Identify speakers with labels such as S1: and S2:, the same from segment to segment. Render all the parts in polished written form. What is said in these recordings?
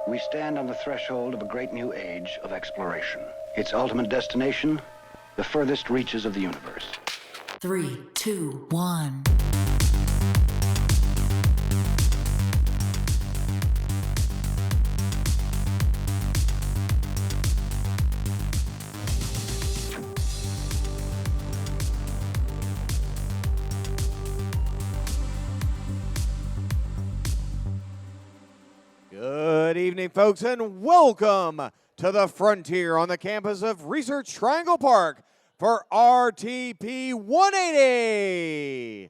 S1: We stand on the threshold of a great new age of exploration. Its ultimate destination, the furthest reaches of the universe.
S2: 3, 2, 1.
S3: Good evening, folks, and welcome to the frontier on the campus of Research Triangle Park for RTP 180.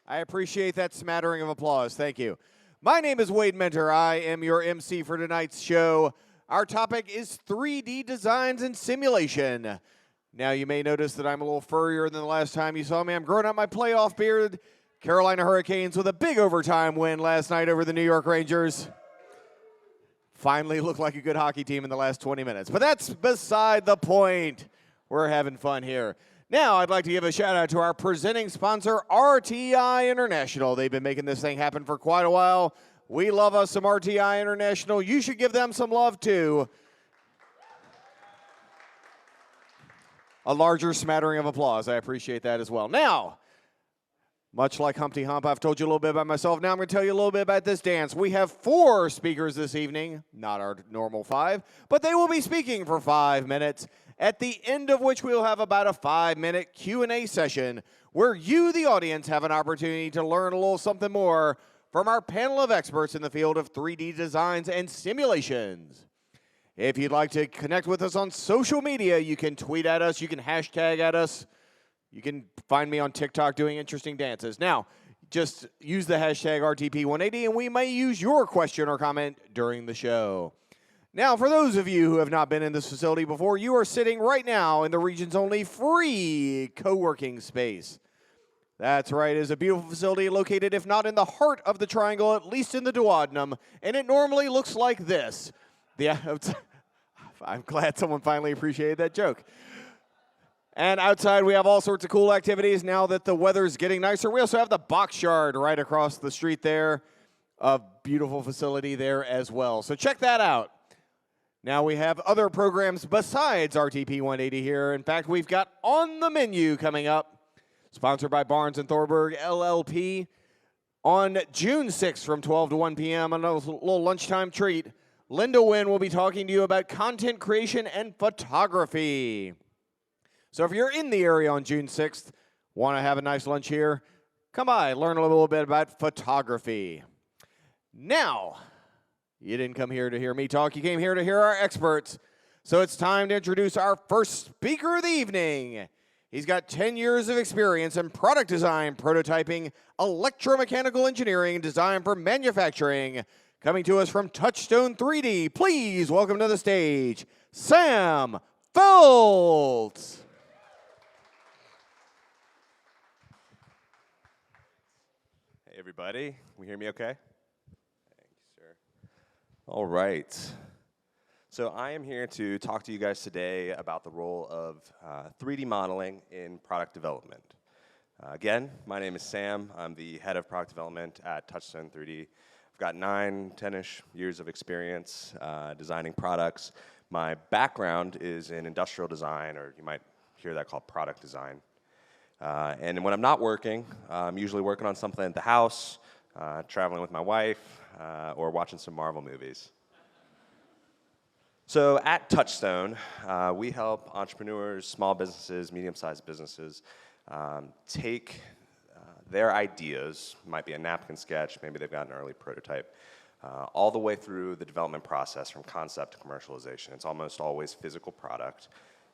S3: I appreciate that smattering of applause. Thank you. My name is Wade Mentor. I am your MC for tonight's show. Our topic is 3D designs and simulation. Now, you may notice that I'm a little furrier than the last time you saw me. I'm growing out my playoff beard. Carolina Hurricanes with a big overtime win last night over the New York Rangers. Finally looked like a good hockey team in the last 20 minutes. But that's beside the point. We're having fun here. Now, I'd like to give a shout out to our presenting sponsor, RTI International. They've been making this thing happen for quite a while. We love us some RTI International. You should give them some love, too. A larger smattering of applause. I appreciate that as well. Now, much like Humpty Hump, I've told you a little bit about myself. Now I'm going to tell you a little bit about this dance. We have 4 speakers this evening, not our normal 5, but they will be speaking for 5 minutes, at the end of which we'll have about a 5-minute Q&A session where you, the audience, have an opportunity to learn a little something more from our panel of experts in the field of 3D designs and simulations. If you'd like to connect with us on social media, you can tweet at us, you can hashtag at us. You can find me on TikTok doing interesting dances. Now, just use the hashtag RTP180 and we may use your question or comment during the show. Now, for those of you who have not been in this facility before, you are sitting right now in the region's only free co-working space. That's right, it is a beautiful facility located, if not in the heart of the triangle, at least in the duodenum, and it normally looks like this. I'm glad someone finally appreciated that joke. And outside, we have all sorts of cool activities now that the weather's getting nicer. We also have the box yard right across the street there. A beautiful facility there as well. So check that out. Now we have other programs besides RTP 180 here. In fact, we've got On the Menu coming up, sponsored by Barnes & Thornburg LLP, on June 6th from 12 to 1 p.m. on a little lunchtime treat. Linda Wynn will be talking to you about content creation and photography. So if you're in the area on June 6th, want to have a nice lunch here, come by, learn a little bit about photography. Now, you didn't come here to hear me talk, you came here to hear our experts. So it's time to introduce our first speaker of the evening. He's got 10 years of experience in product design, prototyping, electromechanical engineering, and design for manufacturing. Coming to us from Touchstone 3D, please welcome to the stage, Sam Feld.
S4: Hey everybody, can you hear me okay? Thank you, sir. All right. So I am here to talk to you guys today about the role of 3D modeling in product development. Again, my name is Sam. I'm the head of product development at Touchstone 3D. I've got 9-10-ish years of experience designing products. My background is in industrial design, or you might hear that called product design. And when I'm not working, I'm usually working on something at the house, traveling with my wife, or watching some Marvel movies. So at Touchstone, we help entrepreneurs, small businesses, medium-sized businesses take their ideas, might be a napkin sketch, maybe they've got an early prototype, all the way through the development process from concept to commercialization. It's almost always physical product.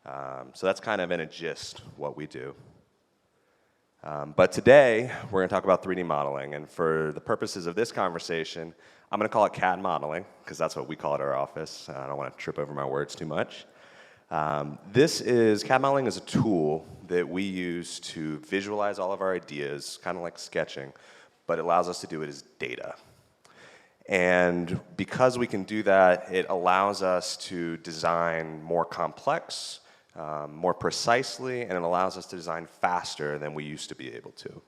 S4: So that's kind of in a gist what we do. But today, we're going to talk about 3D modeling, and for the purposes of this conversation, I'm going to call it Cad Modeling, because that's what we call it at our office. I don't want to trip over my words too much. Cad Modeling is a tool that we use to visualize all of our ideas, kind of like sketching, but it allows us to do it as data. And because we can do that, it allows us to design more complex, more precisely, and it allows us to design faster than we used to be able to.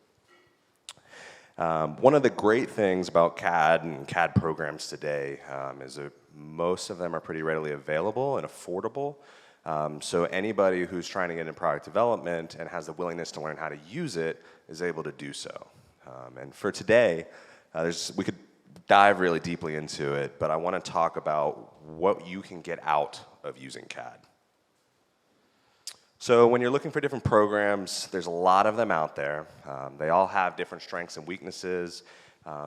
S4: One of the great things about CAD and CAD programs today is that most of them are pretty readily available and affordable. So anybody who's trying to get into product development and has the willingness to learn how to use it is able to do so. And for today, we could dive really deeply into it, but I want to talk about what you can get out of using CAD. So when you're looking for different programs, there's a lot of them out there. They all have different strengths and weaknesses.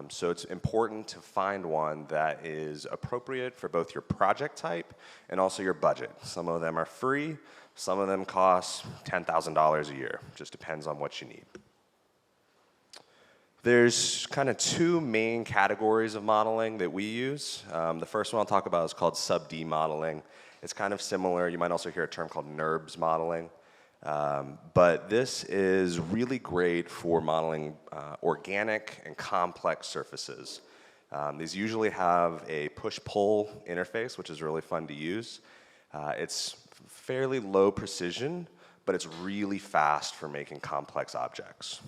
S4: So it's important to find one that is appropriate for both your project type and also your budget. Some of them are free. Some of them cost $10,000 a year. Just depends on what you need. There's kind of two main categories of modeling that we use. The first one I'll talk about is called sub-D modeling. It's kind of similar. You might also hear a term called NURBS modeling. But this is really great for modeling organic and complex surfaces. These usually have a push-pull interface, which is really fun to use. It's fairly low precision, but it's really fast for making complex objects.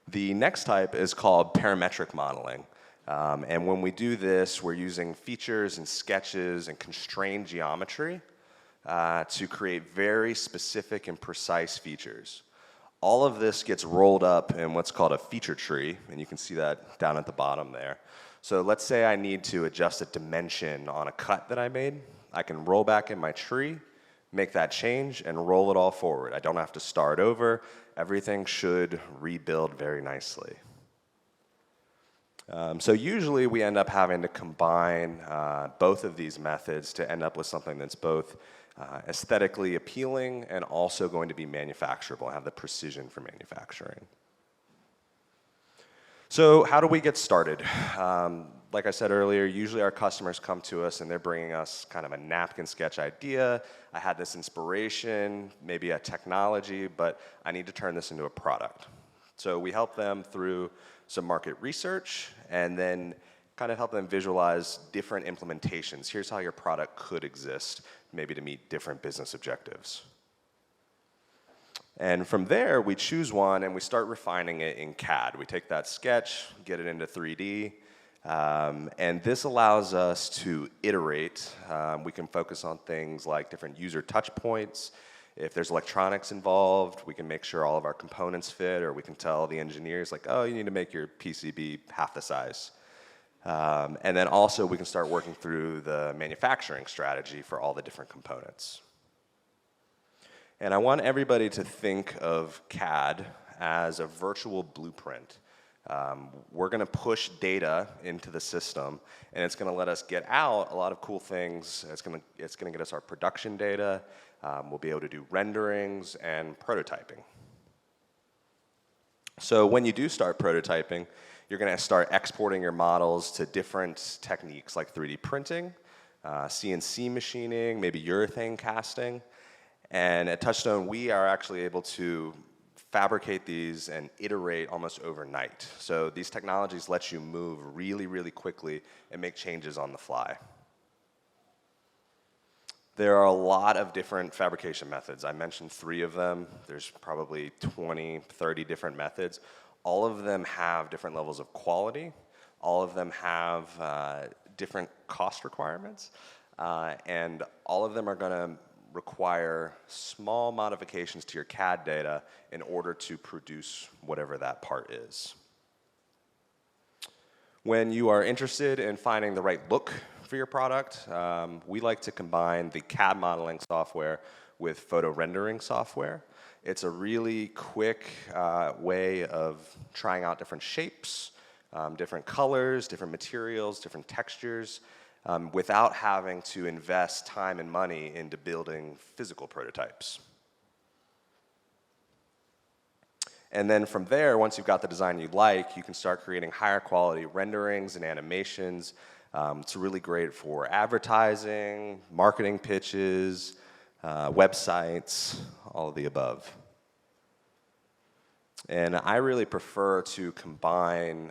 S4: The next type is called parametric modeling. And when we do this, we're using features and sketches and constrained geometry to create very specific and precise features. All of this gets rolled up in what's called a feature tree, and you can see that down at the bottom there. So let's say I need to adjust a dimension on a cut that I made. I can roll back in my tree, make that change, and roll it all forward. I don't have to start over. Everything should rebuild very nicely. So usually we end up having to combine both of these methods to end up with something that's both aesthetically appealing and also going to be manufacturable, have the precision for manufacturing. So how do we get started? Like I said earlier, usually our customers come to us and they're bringing us kind of a napkin sketch idea. I had this inspiration, maybe a technology, but I need to turn this into a product. So we help them through some market research and then kind of help them visualize different implementations. Here's how your product could exist, maybe to meet different business objectives. And from there, we choose one and we start refining it in CAD. We take that sketch, get it into 3D, and this allows us to iterate. We can focus on things like different user touch points. If there's electronics involved, we can make sure all of our components fit, or we can tell the engineers, like, oh, you need to make your PCB half the size. And then also we can start working through the manufacturing strategy for all the different components. And I want everybody to think of CAD as a virtual blueprint. We're going to push data into the system, and it's going to let us get out a lot of cool things. It's going to get us our production data. We'll be able to do renderings and prototyping. So when you do start prototyping, you're going to start exporting your models to different techniques like 3D printing, CNC machining, maybe urethane casting. And at Touchstone, we are actually able to fabricate these and iterate almost overnight. So these technologies let you move really, really quickly and make changes on the fly. There are a lot of different fabrication methods. I mentioned 3 of them. There's probably 20, 30 different methods. All of them have different levels of quality. All of them have different cost requirements. And all of them are going to require small modifications to your CAD data in order to produce whatever that part is. When you are interested in finding the right look for your product, we like to combine the CAD modeling software with photo rendering software. It's a really quick way of trying out different shapes, different colors, different materials, different textures, without having to invest time and money into building physical prototypes. And then from there, once you've got the design you like, you can start creating higher quality renderings and animations. It's really great for advertising, marketing pitches, websites, all of the above. And I really prefer to combine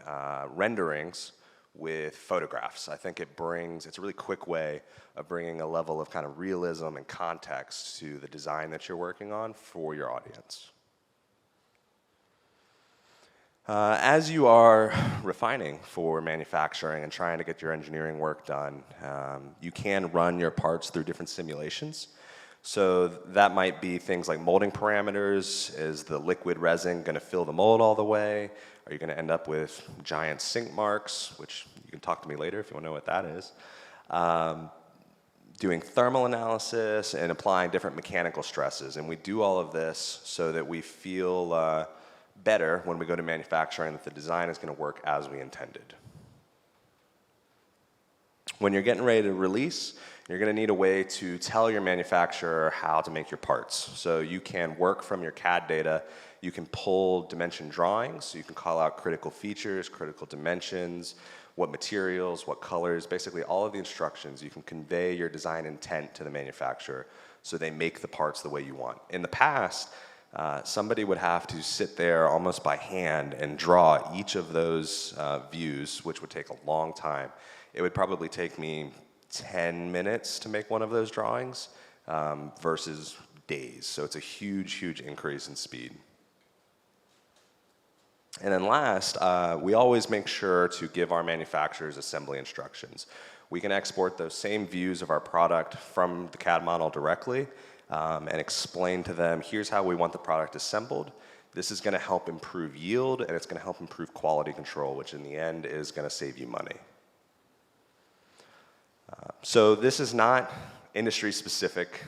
S4: renderings with photographs. I think it's a really quick way of bringing a level of kind of realism and context to the design that you're working on for your audience. As you are refining for manufacturing and trying to get your engineering work done, you can run your parts through different simulations. So that might be things like molding parameters. Is the liquid resin going to fill the mold all the way? Are you going to end up with giant sink marks, which you can talk to me later if you want to know what that is. Doing thermal analysis and applying different mechanical stresses. And we do all of this so that we feel better when we go to manufacturing that the design is going to work as we intended. When you're getting ready to release, you're going to need a way to tell your manufacturer how to make your parts. So you can work from your CAD data. You can pull dimension drawings. So you can call out critical features, critical dimensions, what materials, what colors, basically all of the instructions. You can convey your design intent to the manufacturer so they make the parts the way you want. In the past, somebody would have to sit there almost by hand and draw each of those views, which would take a long time. It would probably take me 10 minutes to make one of those drawings versus days. So it's a huge, huge increase in speed. And then last, we always make sure to give our manufacturers assembly instructions. We can export those same views of our product from the CAD model directly and explain to them, here's how we want the product assembled. This is going to help improve yield, and it's going to help improve quality control, which in the end is going to save you money. So this is not industry specific.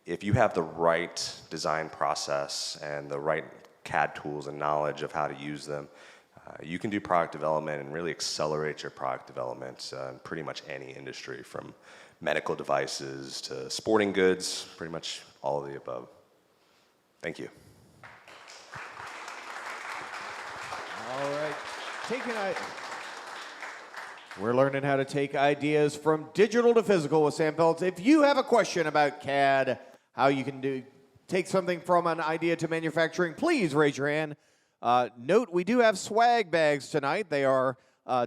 S4: If you have the right design process and the right CAD tools and knowledge of how to use them, you can do product development and really accelerate your product development in pretty much any industry, from medical devices to sporting goods, pretty much all of the above. Thank you.
S3: All right. We're learning how to take ideas from digital to physical with Sam Feld. If you have a question about CAD, how you can take something from an idea to manufacturing, please raise your hand. Note, we do have swag bags tonight. They are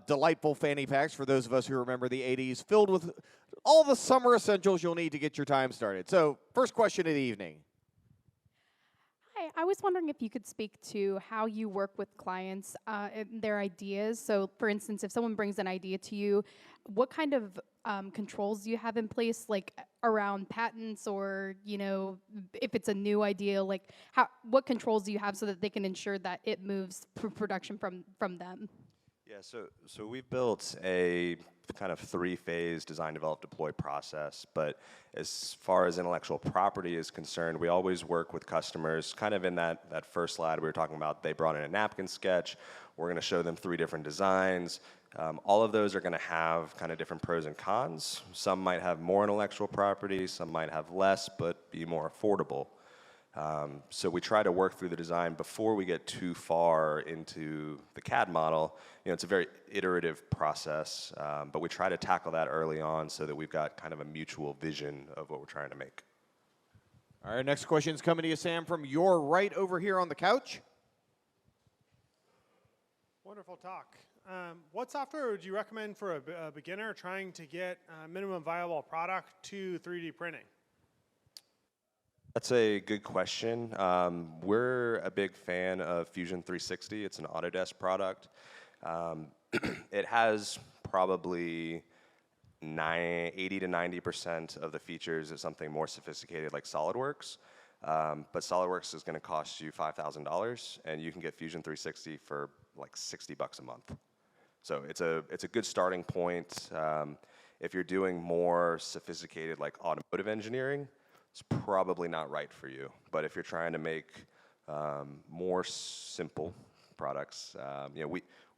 S3: delightful fanny packs for those of us who remember the 80s, filled with all the summer essentials you'll need to get your time started. So, first question of the evening.
S5: Hi, I was wondering if you could speak to how you work with clients and their ideas. So, for instance, if someone brings an idea to you, what kind of controls do you have in place, like around patents, or if it's a new idea, like what controls do you have so that they can ensure that it moves production from them?
S4: Yeah, so we've built a kind of three-phase design, develop, deploy process, but as far as intellectual property is concerned, we always work with customers kind of in that first slide we were talking about. They brought in a napkin sketch. We're going to show them 3 different designs. All of those are going to have kind of different pros and cons. Some might have more intellectual property, some might have less, but be more affordable. So we try to work through the design before we get too far into the CAD model. It's a very iterative process, but we try to tackle that early on so that we've got kind of a mutual vision of what we're trying to make.
S3: All right, next question is coming to you, Sam, from your right over here on the couch.
S6: Wonderful talk. What software would you recommend for a beginner trying to get a minimum viable product to 3D printing?
S4: That's a good question. We're a big fan of Fusion 360. It's an Autodesk product. It has probably 80 to 90% of the features of something more sophisticated like SolidWorks. But SolidWorks is going to cost you $5,000, and you can get Fusion 360 for like $60 a month. So it's a good starting point. If you're doing more sophisticated like automotive engineering, it's probably not right for you. But if you're trying to make more simple products,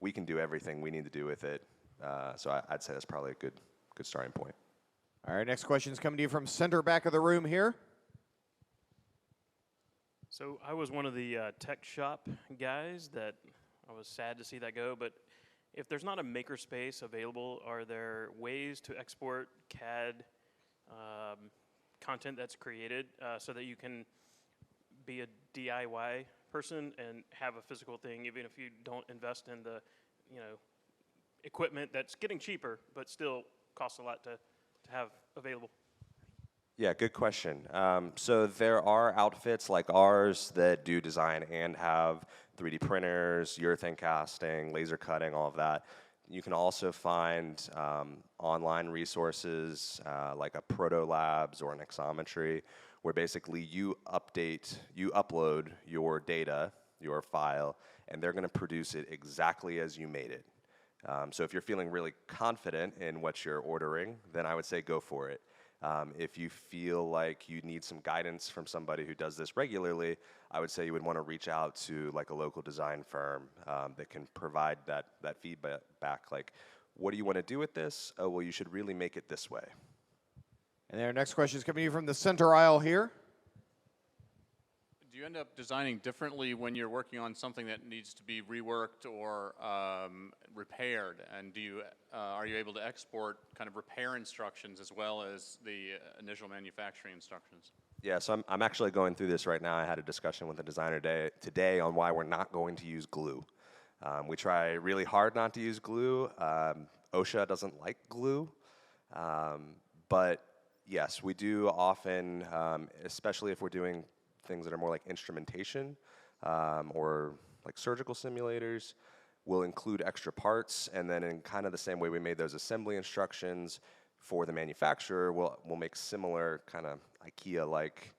S4: we can do everything we need to do with it. So I'd say that's probably a good starting point.
S3: All right, next question is coming to you from center back of the room here.
S7: So I was one of the tech shop guys that I was sad to see that go, but if there's not a makerspace available, are there ways to export CAD content that's created so that you can be a DIY person and have a physical thing, even if you don't invest in the equipment that's getting cheaper, but still costs a lot to have available?
S4: Yeah, good question. So there are outfits like ours that do design and have 3D printers, urethane casting, laser cutting, all of that. You can also find online resources like a Proto Labs or an Exometry, where basically you upload your data, your file, and they're going to produce it exactly as you made it. So if you're feeling really confident in what you're ordering, then I would say go for it. If you feel like you need some guidance from somebody who does this regularly, I would say you would want to reach out to like a local design firm that can provide that feedback back. Like, what do you want to do with this? Oh, well, you should really make it this way.
S3: And our next question is coming to you from the center aisle here.
S8: Do you end up designing differently when you're working on something that needs to be reworked or repaired? And are you able to export kind of repair instructions as well as the initial manufacturing instructions?
S4: Yeah, so I'm actually going through this right now. I had a discussion with a designer today on why we're not going to use glue. We try really hard not to use glue. OSHA doesn't like glue. But yes, we do often, especially if we're doing things that are more like instrumentation or like surgical simulators, we'll include extra parts, and then in kind of the same way we made those assembly instructions for the manufacturer, we'll make similar kind of IKEA-like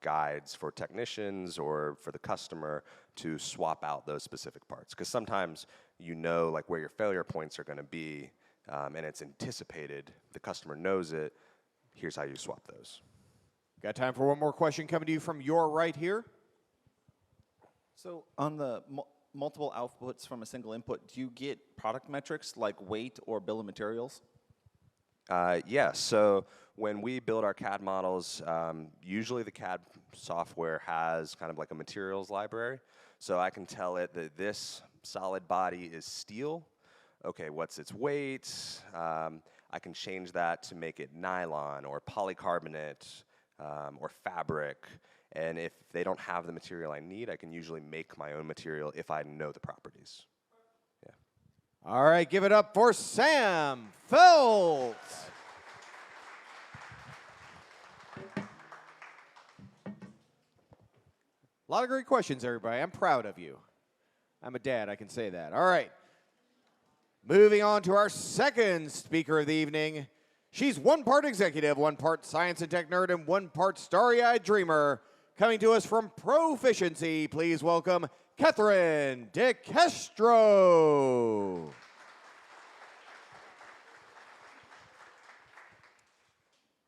S4: guides for technicians or for the customer to swap out those specific parts. Because sometimes you know like where your failure points are going to be, and it's anticipated, the customer knows it, here's how you swap those.
S3: Got time for one more question coming to you from your right here.
S9: So on the multiple outputs from a single input, do you get product metrics like weight or bill of materials?
S4: Yes, so when we build our CAD models, usually the CAD software has kind of like a materials library. So I can tell it that this solid body is steel. Okay, what's its weight? I can change that to make it nylon or polycarbonate or fabric. And if they don't have the material I need, I can usually make my own material if I know the properties. Yeah.
S3: All right, give it up for Sam Feld. A lot of great questions, everybody. I'm proud of you. I'm a dad, I can say that. All right. Moving on to our second speaker of the evening. She's one part executive, one part science and tech nerd, and one part starry-eyed dreamer. Coming to us from Proficiency, please welcome Catherine de Castro.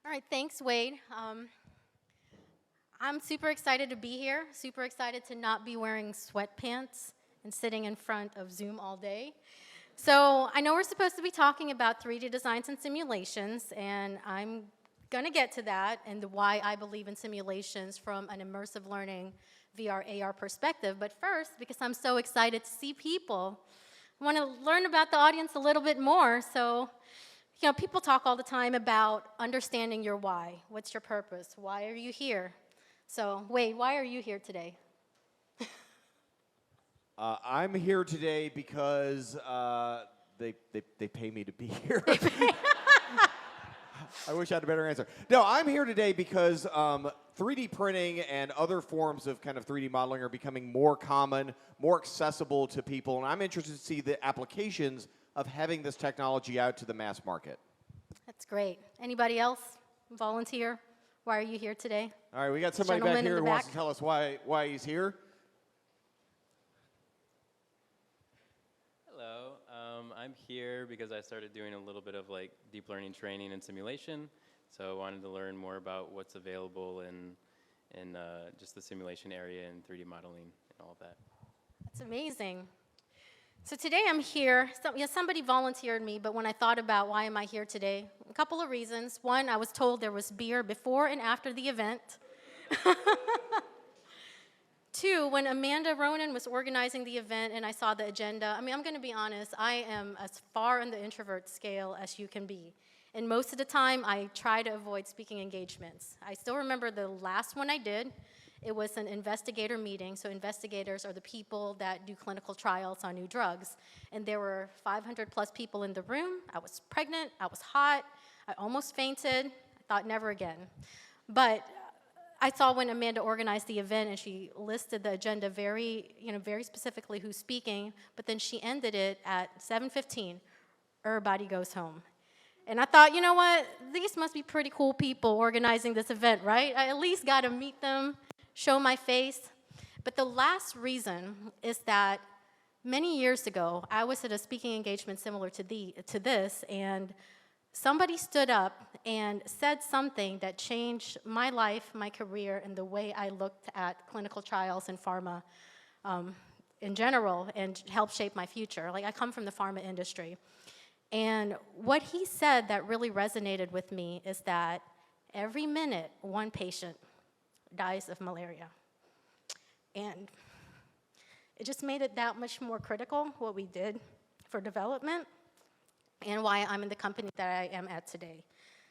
S10: All right, thanks, Wade. I'm super excited to be here, super excited to not be wearing sweatpants and sitting in front of Zoom all day. So I know we're supposed to be talking about 3D designs and simulations, and I'm going to get to that and why I believe in simulations from an immersive learning VR, AR perspective. But first, because I'm so excited to see people, I want to learn about the audience a little bit more. So, you know, people talk all the time about understanding your why. What's your purpose? Why are you here? So, Wade, why are you here today?
S3: I'm here today because they pay me to be here. I wish I had a better answer. No, I'm here today because 3D printing and other forms of kind of 3D modeling are becoming more common, more accessible to people, and I'm interested to see the applications of having this technology out to the mass market.
S10: That's great. Anybody else volunteer? Why are you here today?
S3: All right, we got somebody back here who wants to tell us why he's here.
S11: Hello, I'm here because I started doing a little bit of like deep learning training and simulation. So I wanted to learn more about what's available in just the simulation area and 3D modeling and all of that.
S10: That's amazing. So today I'm here. Somebody volunteered me, but when I thought about why am I here today, a couple of reasons. One, I was told there was beer before and after the event. Two, when Amanda Ronan was organizing the event and I saw the agenda, I mean, I'm going to be honest, I am as far on the introvert scale as you can be. And most of the time, I try to avoid speaking engagements. I still remember the last one I did. It was an investigator meeting. So investigators are the people that do clinical trials on new drugs. And there were 500 plus people in the room. I was pregnant. I was hot. I almost fainted. I thought never again. But I saw when Amanda organized the event and she listed the agenda very, very specifically who's speaking, but then she ended it at 7:15. Everybody goes home. And I thought, you know what? These must be pretty cool people organizing this event, right? I at least got to meet them, show my face. But the last reason is that many years ago, I was at a speaking engagement similar to this, and somebody stood up and said something that changed my life, my career, and the way I looked at clinical trials and pharma in general, and helped shape my future. Like, I come from the pharma industry. And what he said that really resonated with me is that every minute, one patient dies of malaria. And it just made it that much more critical, what we did for development, and why I'm in the company that I am at today.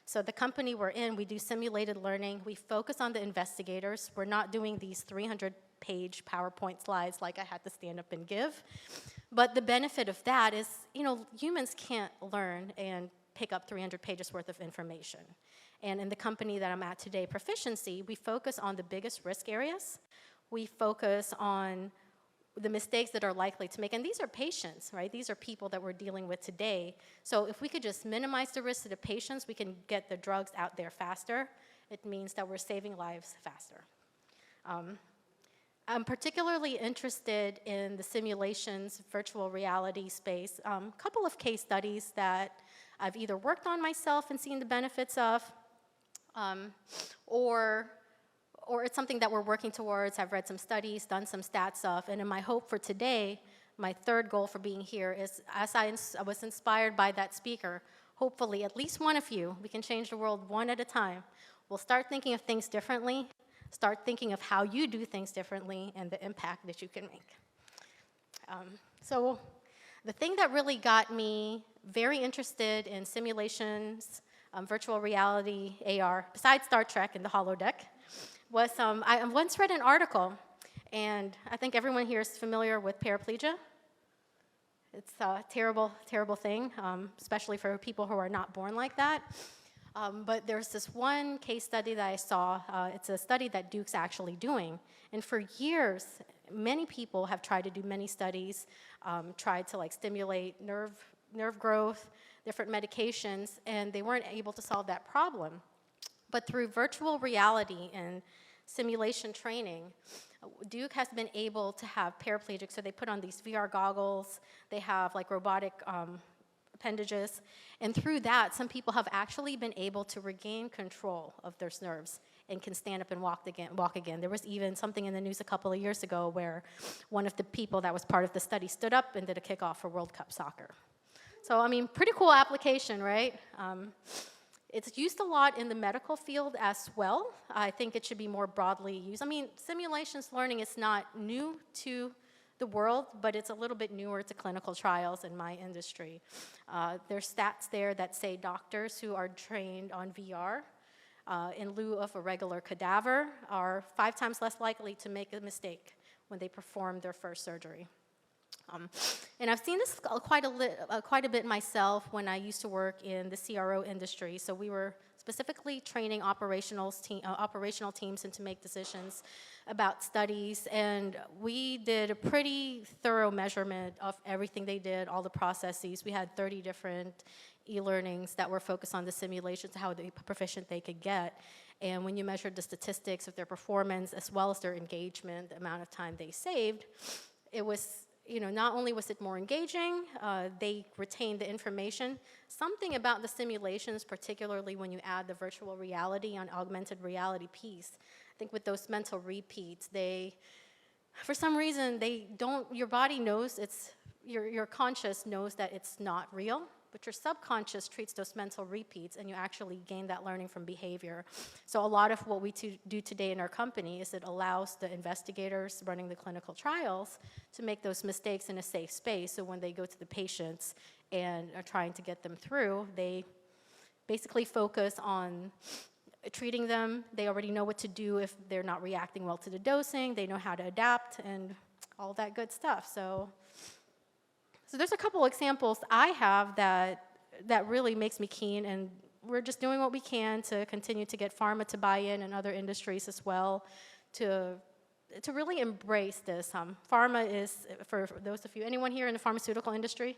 S10: So the company we're in, we do simulated learning. We focus on the investigators. We're not doing these 300-page PowerPoint slides like I had to stand up and give. But the benefit of that is, humans can't learn and pick up 300 pages worth of information. And in the company that I'm at today, Proficiency, we focus on the biggest risk areas. We focus on the mistakes that are likely to make. And these are patients, right? These are people that we're dealing with today. So if we could just minimize the risk to the patients, we can get the drugs out there faster. It means that we're saving lives faster. I'm particularly interested in the simulations, virtual reality space. A couple of case studies that I've either worked on myself and seen the benefits of, or it's something that we're working towards. I've read some studies, done some stats of, and in my hope for today, my third goal for being here is, as I was inspired by that speaker, hopefully at least one of you, we can change the world one at a time. We'll start thinking of things differently, start thinking of how you do things differently and the impact that you can make. So the thing that really got me very interested in simulations, virtual reality, AR, besides Star Trek and the holodeck, was I once read an article, and I think everyone here is familiar with paraplegia. It's a terrible, terrible thing, especially for people who are not born like that. But there's this one case study that I saw. It's a study that Duke's actually doing. And for years, many people have tried to do many studies, tried to stimulate nerve growth, different medications, and they weren't able to solve that problem. But through virtual reality and simulation training, Duke has been able to have paraplegics, so they put on these VR goggles, they have robotic appendages, and through that, some people have actually been able to regain control of their nerves and can stand up and walk again. There was even something in the news a couple of years ago where one of the people that was part of the study stood up and did a kickoff for World Cup soccer. So, I mean, pretty cool application, right? It's used a lot in the medical field as well. I think it should be more broadly used. I mean, simulations learning is not new to the world, but it's a little bit newer to clinical trials in my industry. There's stats there that say doctors who are trained on VR in lieu of a regular cadaver are 5 times less likely to make a mistake when they perform their first surgery. And I've seen this quite a bit myself when I used to work in the CRO industry. So we were specifically training operational teams and to make decisions about studies. And we did a pretty thorough measurement of everything they did, all the processes. We had 30 different e-learnings that were focused on the simulations, how proficient they could get. And when you measured the statistics of their performance as well as their engagement, the amount of time they saved, it was, not only was it more engaging, they retained the information. Something about the simulations, particularly when you add the virtual reality and augmented reality piece, I think with those mental repeats, for some reason, your body knows your conscious knows that it's not real, but your subconscious treats those mental repeats, and you actually gain that learning from behavior. So a lot of what we do today in our company is it allows the investigators running the clinical trials to make those mistakes in a safe space, so when they go to the patients and are trying to get them through, they basically focus on treating them. They already know what to do if they're not reacting well to the dosing. They know how to adapt and all that good stuff. So there's a couple examples I have that really makes me keen and we're just doing what we can to continue to get pharma to buy in and other industries as well to really embrace this. Pharma is, for those of you, anyone here in the pharmaceutical industry?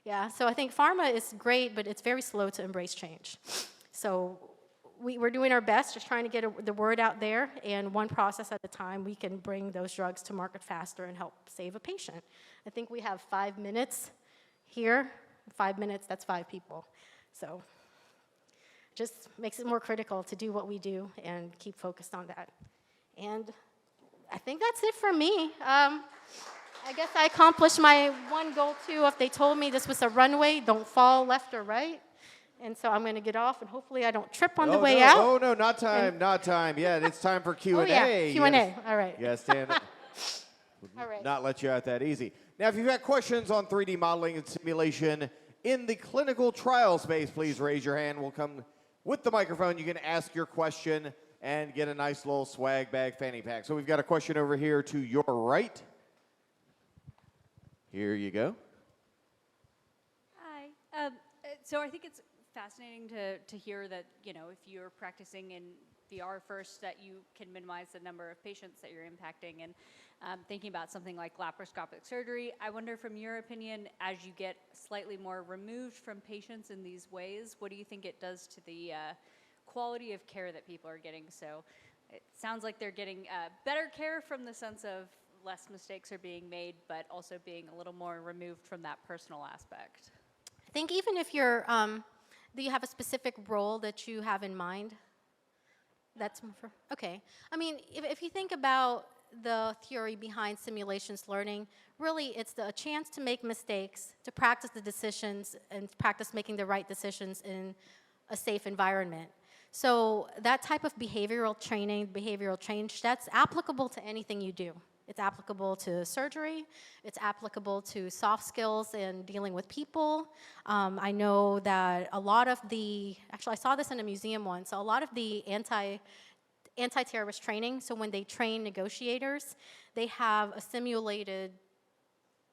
S10: Yeah, so I think pharma is great, but it's very slow to embrace change. So we're doing our best, just trying to get the word out there, and one process at a time, we can bring those drugs to market faster and help save a patient. I think we have 5 minutes here. 5 minutes, that's 5 people. So just makes it more critical to do what we do and keep focused on that. And I think that's it for me. I guess I accomplished my one goal too. If they told me this was a runway, don't fall left or right. And so I'm going to get off, and hopefully I don't trip on the way out.
S3: Oh, no, not time, not time. Yeah, it's time for Q&A.
S10: Oh, yeah, Q&A, all right.
S3: Yes, stand up.
S10: All right.
S3: Not let you out that easy. Now, if you've got questions on 3D modeling and simulation in the clinical trial space, please raise your hand. We'll come with the microphone. You can ask your question and get a nice little swag bag fanny pack. So we've got a question over here to your right. Here you go.
S12: Hi. So I think it's fascinating to hear that, you know, if you're practicing in VR first, that you can minimize the number of patients that you're impacting. And thinking about something like laparoscopic surgery, I wonder, from your opinion, as you get slightly more removed from patients in these ways, what do you think it does to the quality of care that people are getting? So it sounds like they're getting better care from the sense of less mistakes are being made, but also being a little more removed from that personal aspect.
S10: I think even if you're, do you have a specific role that you have in mind? That's for, okay. I mean, if you think about the theory behind simulations learning, really it's a chance to make mistakes, to practice the decisions, and practice making the right decisions in a safe environment. So that type of behavioral training, behavioral change, that's applicable to anything you do. It's applicable to surgery. It's applicable to soft skills and dealing with people. I know that a lot of the, actually I saw this in a museum once, so a lot of the anti-terrorist training, so when they train negotiators, they have a simulated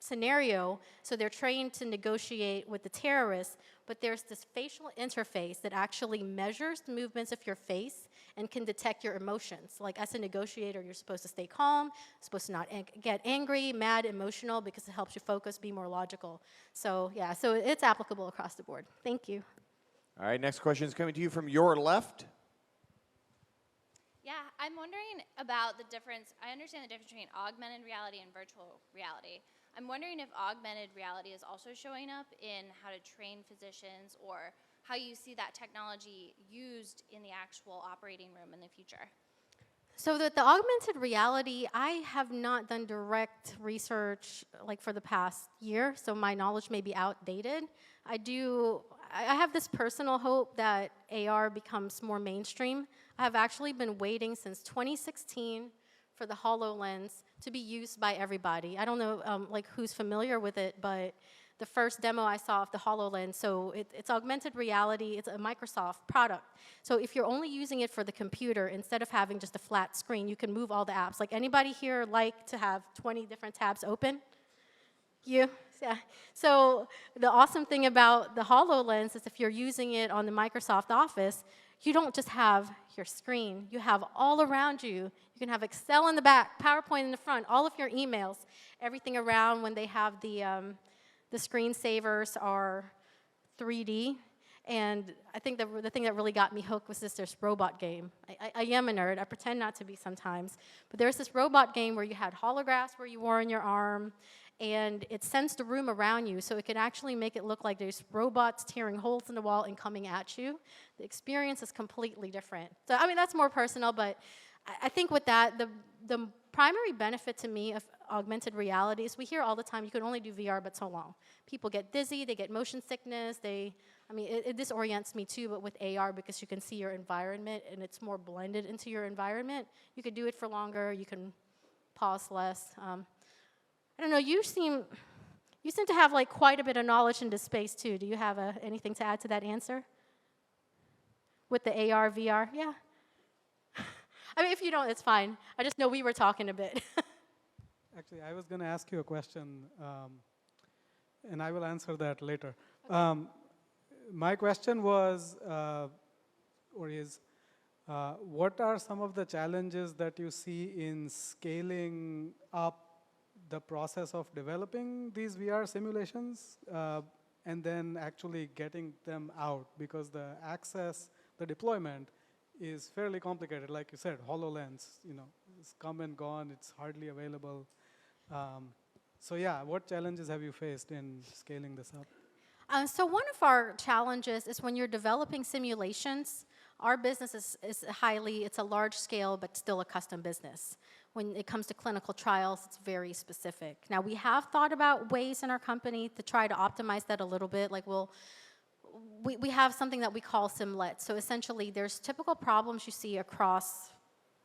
S10: scenario, so they're trained to negotiate with the terrorists, but there's this facial interface that actually measures the movements of your face and can detect your emotions. Like, as a negotiator, you're supposed to stay calm, supposed to not get angry, mad, emotional, because it helps you focus, be more logical. So yeah, so it's applicable across the board. Thank you.
S3: All right, next question is coming to you from your left.
S13: Yeah, I'm wondering about the difference. I understand the difference between augmented reality and virtual reality. I'm wondering if augmented reality is also showing up in how to train physicians, or how you see that technology used in the actual operating room in the future.
S10: So the augmented reality, I have not done direct research like for the past year, so my knowledge may be outdated. I have this personal hope that AR becomes more mainstream. I have actually been waiting since 2016 for the HoloLens to be used by everybody. I don't know like who's familiar with it, but the first demo I saw of the HoloLens, so it's augmented reality, it's a Microsoft product. So if you're only using it for the computer, instead of having just a flat screen, you can move all the apps. Like, anybody here like to have 20 different tabs open? You? Yeah. So the awesome thing about the HoloLens is if you're using it on the Microsoft Office, you don't just have your screen. You have all around you. You can have Excel in the back, PowerPoint in the front, all of your emails, everything around. When they have the screensavers are 3D. And I think the thing that really got me hooked was this robot game. I am a nerd. I pretend not to be sometimes. But there's this robot game where you had holographs where you wore on your arm, and it sensed the room around you, so it could actually make it look like there's robots tearing holes in the wall and coming at you. The experience is completely different. So, I mean, that's more personal, but I think with that, the primary benefit to me of augmented reality is we hear all the time, you can only do VR but so long. People get dizzy, they get motion sickness, it disorients me too, but with AR, because you can see your environment and it's more blended into your environment, you can do it for longer, you can pause less. I don't know, you seem to have like quite a bit of knowledge into space too. Do you have anything to add to that answer? With the AR, VR? Yeah. I mean, if you don't, it's fine. I just know we were talking a bit.
S14: Actually, I was going to ask you a question, and I will answer that later. Okay. my question was, what are some of the challenges that you see in scaling up the process of developing these VR simulations and then actually getting them out? Because the access, the deployment is fairly complicated. Like you said, HoloLens, it's come and gone. It's hardly available. So yeah, what challenges have you faced in scaling this up?
S10: So one of our challenges is when you're developing simulations, our business is it's a large scale, but still a custom business. When it comes to clinical trials, it's very specific. Now, we have thought about ways in our company to try to optimize that a little bit. Like we have something that we call Simlet. So essentially, there's typical problems you see across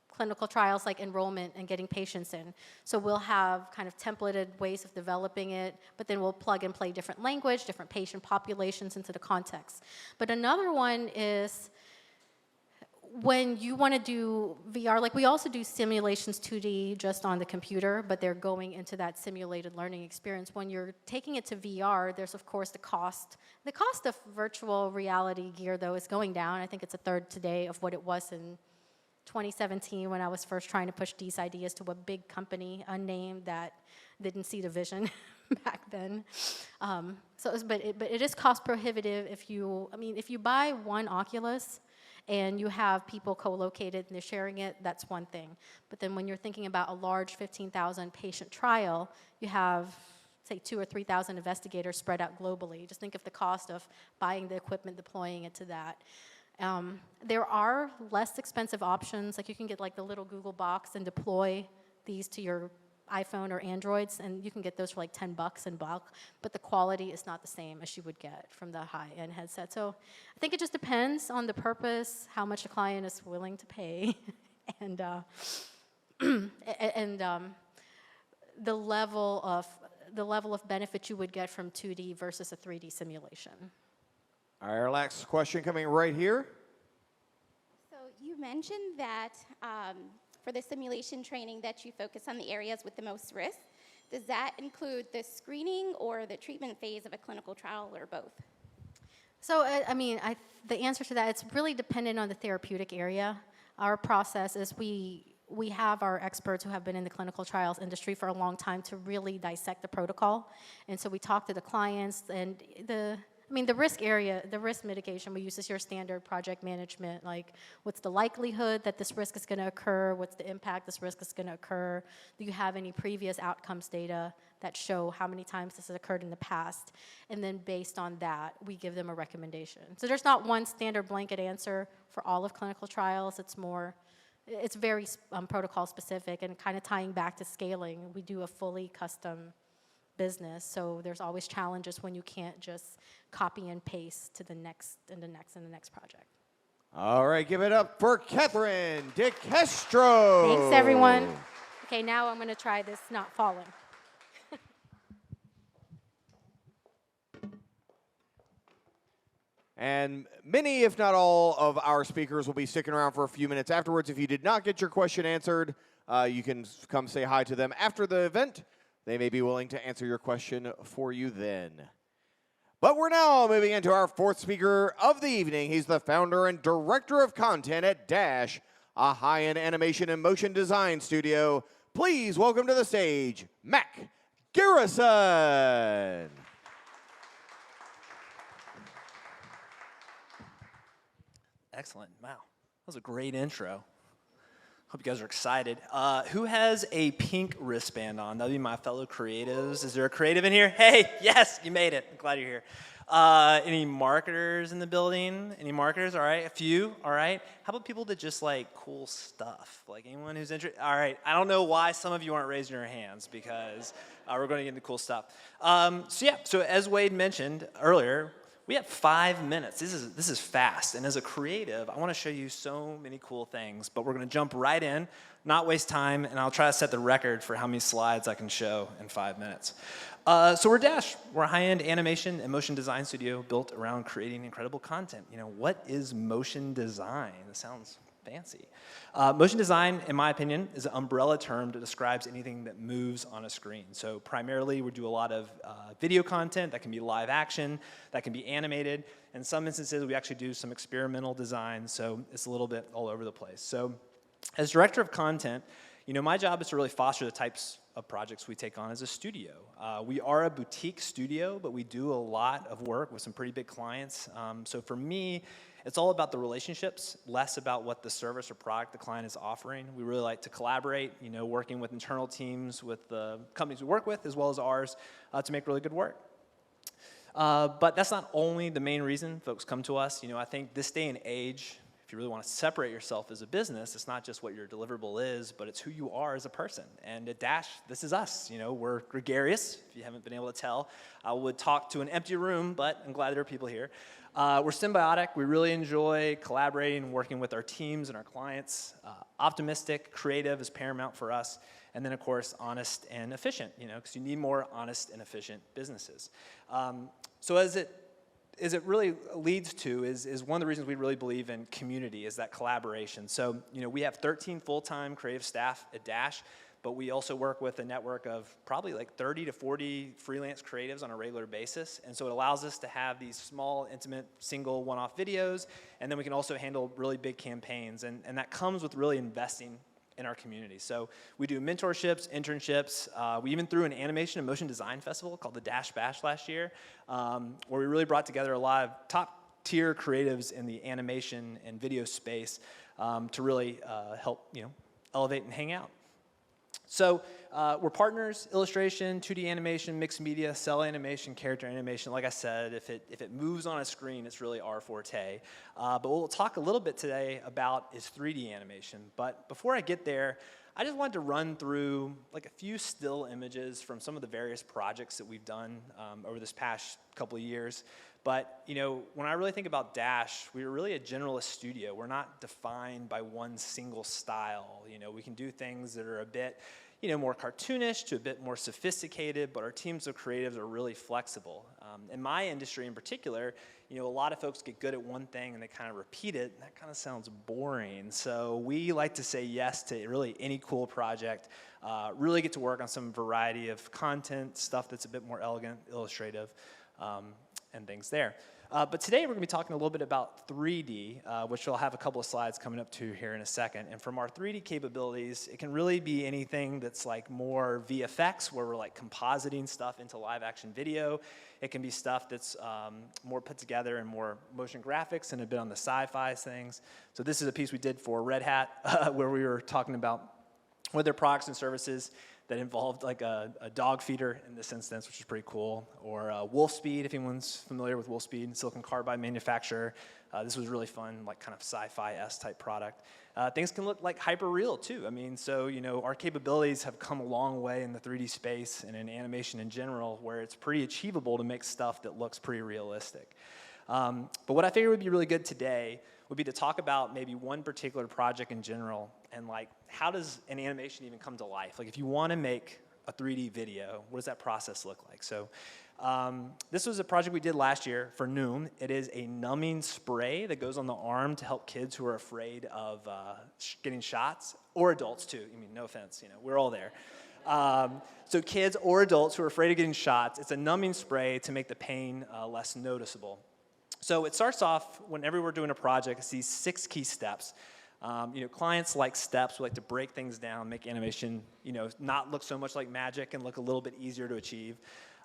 S10: clinical trials like enrollment and getting patients in. So we'll have kind of templated ways of developing it, but then we'll plug and play different language, different patient populations into the context. But another one is when you want to do VR, like we also do simulations 2D just on the computer, but they're going into that simulated learning experience. When you're taking it to VR, there's of course the cost. The cost of virtual reality gear though is going down. I think it's a third today of what it was in 2017 when I was first trying to push these ideas to a big company, unnamed, that didn't see the vision back then. But it is cost prohibitive if you buy one Oculus and you have people co-located and they're sharing it, that's one thing. But then when you're thinking about a large 15,000 patient trial, you have say 2,000 or 3,000 investigators spread out globally. Just think of the cost of buying the equipment, deploying it to that. There are less expensive options, like you can get like the little Google box and deploy these to your iPhone or Androids, and you can get those for like $10 in bulk, but the quality is not the same as you would get from the high-end headset. So I think it just depends on the purpose, how much the client is willing to pay, and the level of benefit you would get from 2D versus a 3D simulation.
S3: All right, our last question coming right here.
S15: So you mentioned that for the simulation training that you focus on the areas with the most risk. Does that include the screening or the treatment phase of a clinical trial, or both?
S10: So, the answer to that, it's really dependent on the therapeutic area. Our process is we have our experts who have been in the clinical trials industry for a long time to really dissect the protocol. And so we talk to the clients, and the risk area, the risk mitigation we use is your standard project management, like what's the likelihood that this risk is going to occur, what's the impact this risk is going to occur, do you have any previous outcomes data that show how many times this has occurred in the past, and then based on that, we give them a recommendation. So there's not one standard blanket answer for all of clinical trials, it's very protocol specific, and kind of tying back to scaling, we do a fully custom business, so there's always challenges when you can't just copy and paste to the next and the next and the next project.
S3: All right, give it up for Catherine de Castro.
S10: Thanks, everyone. Okay, now I'm going to try this not falling.
S3: And many, if not all, of our speakers will be sticking around for a few minutes afterwards. If you did not get your question answered, you can come say hi to them after the event. They may be willing to answer your question for you then. But we're now moving into our fourth speaker of the evening. He's the founder and director of content at Dash, a high-end animation and motion design studio. Please welcome to the stage, Mac Garrison.
S16: Excellent. Wow. That was a great intro. Hope you guys are excited. Who has a pink wristband on? That'll be my fellow creatives. Is there a creative in here? Hey, yes, you made it. I'm glad you're here. Any marketers in the building? Any marketers? All right, a few. All right. How about people that just like cool stuff? Like anyone who's interested? All right. I don't know why some of you aren't raising your hands because we're going to get into cool stuff. So as Wade mentioned earlier, we have 5 minutes. This is fast. And as a creative, I want to show you so many cool things, but we're going to jump right in, not waste time, and I'll try to set the record for how many slides I can show in 5 minutes. So we're Dash. We're a high-end animation and motion design studio built around creating incredible content. You know, what is motion design? It sounds Fancy. Motion design, in my opinion, is an umbrella term that describes anything that moves on a screen. So primarily, we do a lot of video content that can be live action, that can be animated. In some instances, we actually do some experimental design, so it's a little bit all over the place. So as director of content, my job is to really foster the types of projects we take on as a studio. We are a boutique studio, but we do a lot of work with some pretty big clients. So for me, it's all about the relationships, less about what the service or product the client is offering. We really like to collaborate, working with internal teams, with the companies we work with, as well as ours, to make really good work. But that's not only the main reason folks come to us. I think this day and age, if you really want to separate yourself as a business, it's not just what your deliverable is, but it's who you are as a person. And at Dash, this is us. We're gregarious, if you haven't been able to tell. I would talk to an empty room, but I'm glad there are people here. We're symbiotic. We really enjoy collaborating and working with our teams and our clients. Optimistic, creative is paramount for us. And then, of course, honest and efficient, because you need more honest and efficient businesses. So as it really leads to is one of the reasons we really believe in community is that collaboration. So, we have 13 full-time creative staff at Dash, but we also work with a network of probably like 30 to 40 freelance creatives on a regular basis. And so it allows us to have these small, intimate, single, one-off videos, and then we can also handle really big campaigns. And that comes with really investing in our community. So we do mentorships, internships. We even threw an animation and motion design festival called the Dash Bash last year, where we really brought together a lot of top-tier creatives in the animation and video space to really help elevate and hang out. So we're partners, illustration, 2D animation, mixed media, cell animation, character animation. Like I said, if it moves on a screen, it's really our forte. But what we'll talk a little bit today about is 3D animation. But before I get there, I just wanted to run through like a few still images from some of the various projects that we've done over this past couple of years. But when I really think about Dash, we're really a generalist studio. We're not defined by one single style. We can do things that are a bit more cartoonish to a bit more sophisticated, but our teams of creatives are really flexible. In my industry in particular, a lot of folks get good at one thing and they kind of repeat it, and that kind of sounds boring. So we like to say yes to really any cool project, really get to work on some variety of content, stuff that's a bit more elegant, illustrative, and things there. But today we're going to be talking a little bit about 3D, which I'll have a couple of slides coming up to here in a second. And from our 3D capabilities, it can really be anything that's like more VFX, where we're like compositing stuff into live action video. It can be stuff that's more put together and more motion graphics and a bit on the sci-fi things. So this is a piece we did for Red Hat where we were talking about one of their products and services that involved like a dog feeder in this instance, which is pretty cool, or Wolfspeed, if anyone's familiar with Wolfspeed, silicon carbide manufacturer. This was really fun, like kind of sci-fi-esque type product. Things can look like hyper-real too. I mean, so our capabilities have come a long way in the 3D space and in animation in general, where it's pretty achievable to make stuff that looks pretty realistic. But what I figured would be really good today would be to talk about maybe one particular project in general and like how does an animation even come to life? Like if you want to make a 3D video, what does that process look like? So this was a project we did last year for Noom. It is a numbing spray that goes on the arm to help kids who are afraid of getting shots, or adults too. I mean, no offense, we're all there. So kids or adults who are afraid of getting shots, it's a numbing spray to make the pain less noticeable. So it starts off whenever we're doing a project, it's these 6 key steps. Clients like steps, we like to break things down, make animation, not look so much like magic and look a little bit easier to achieve.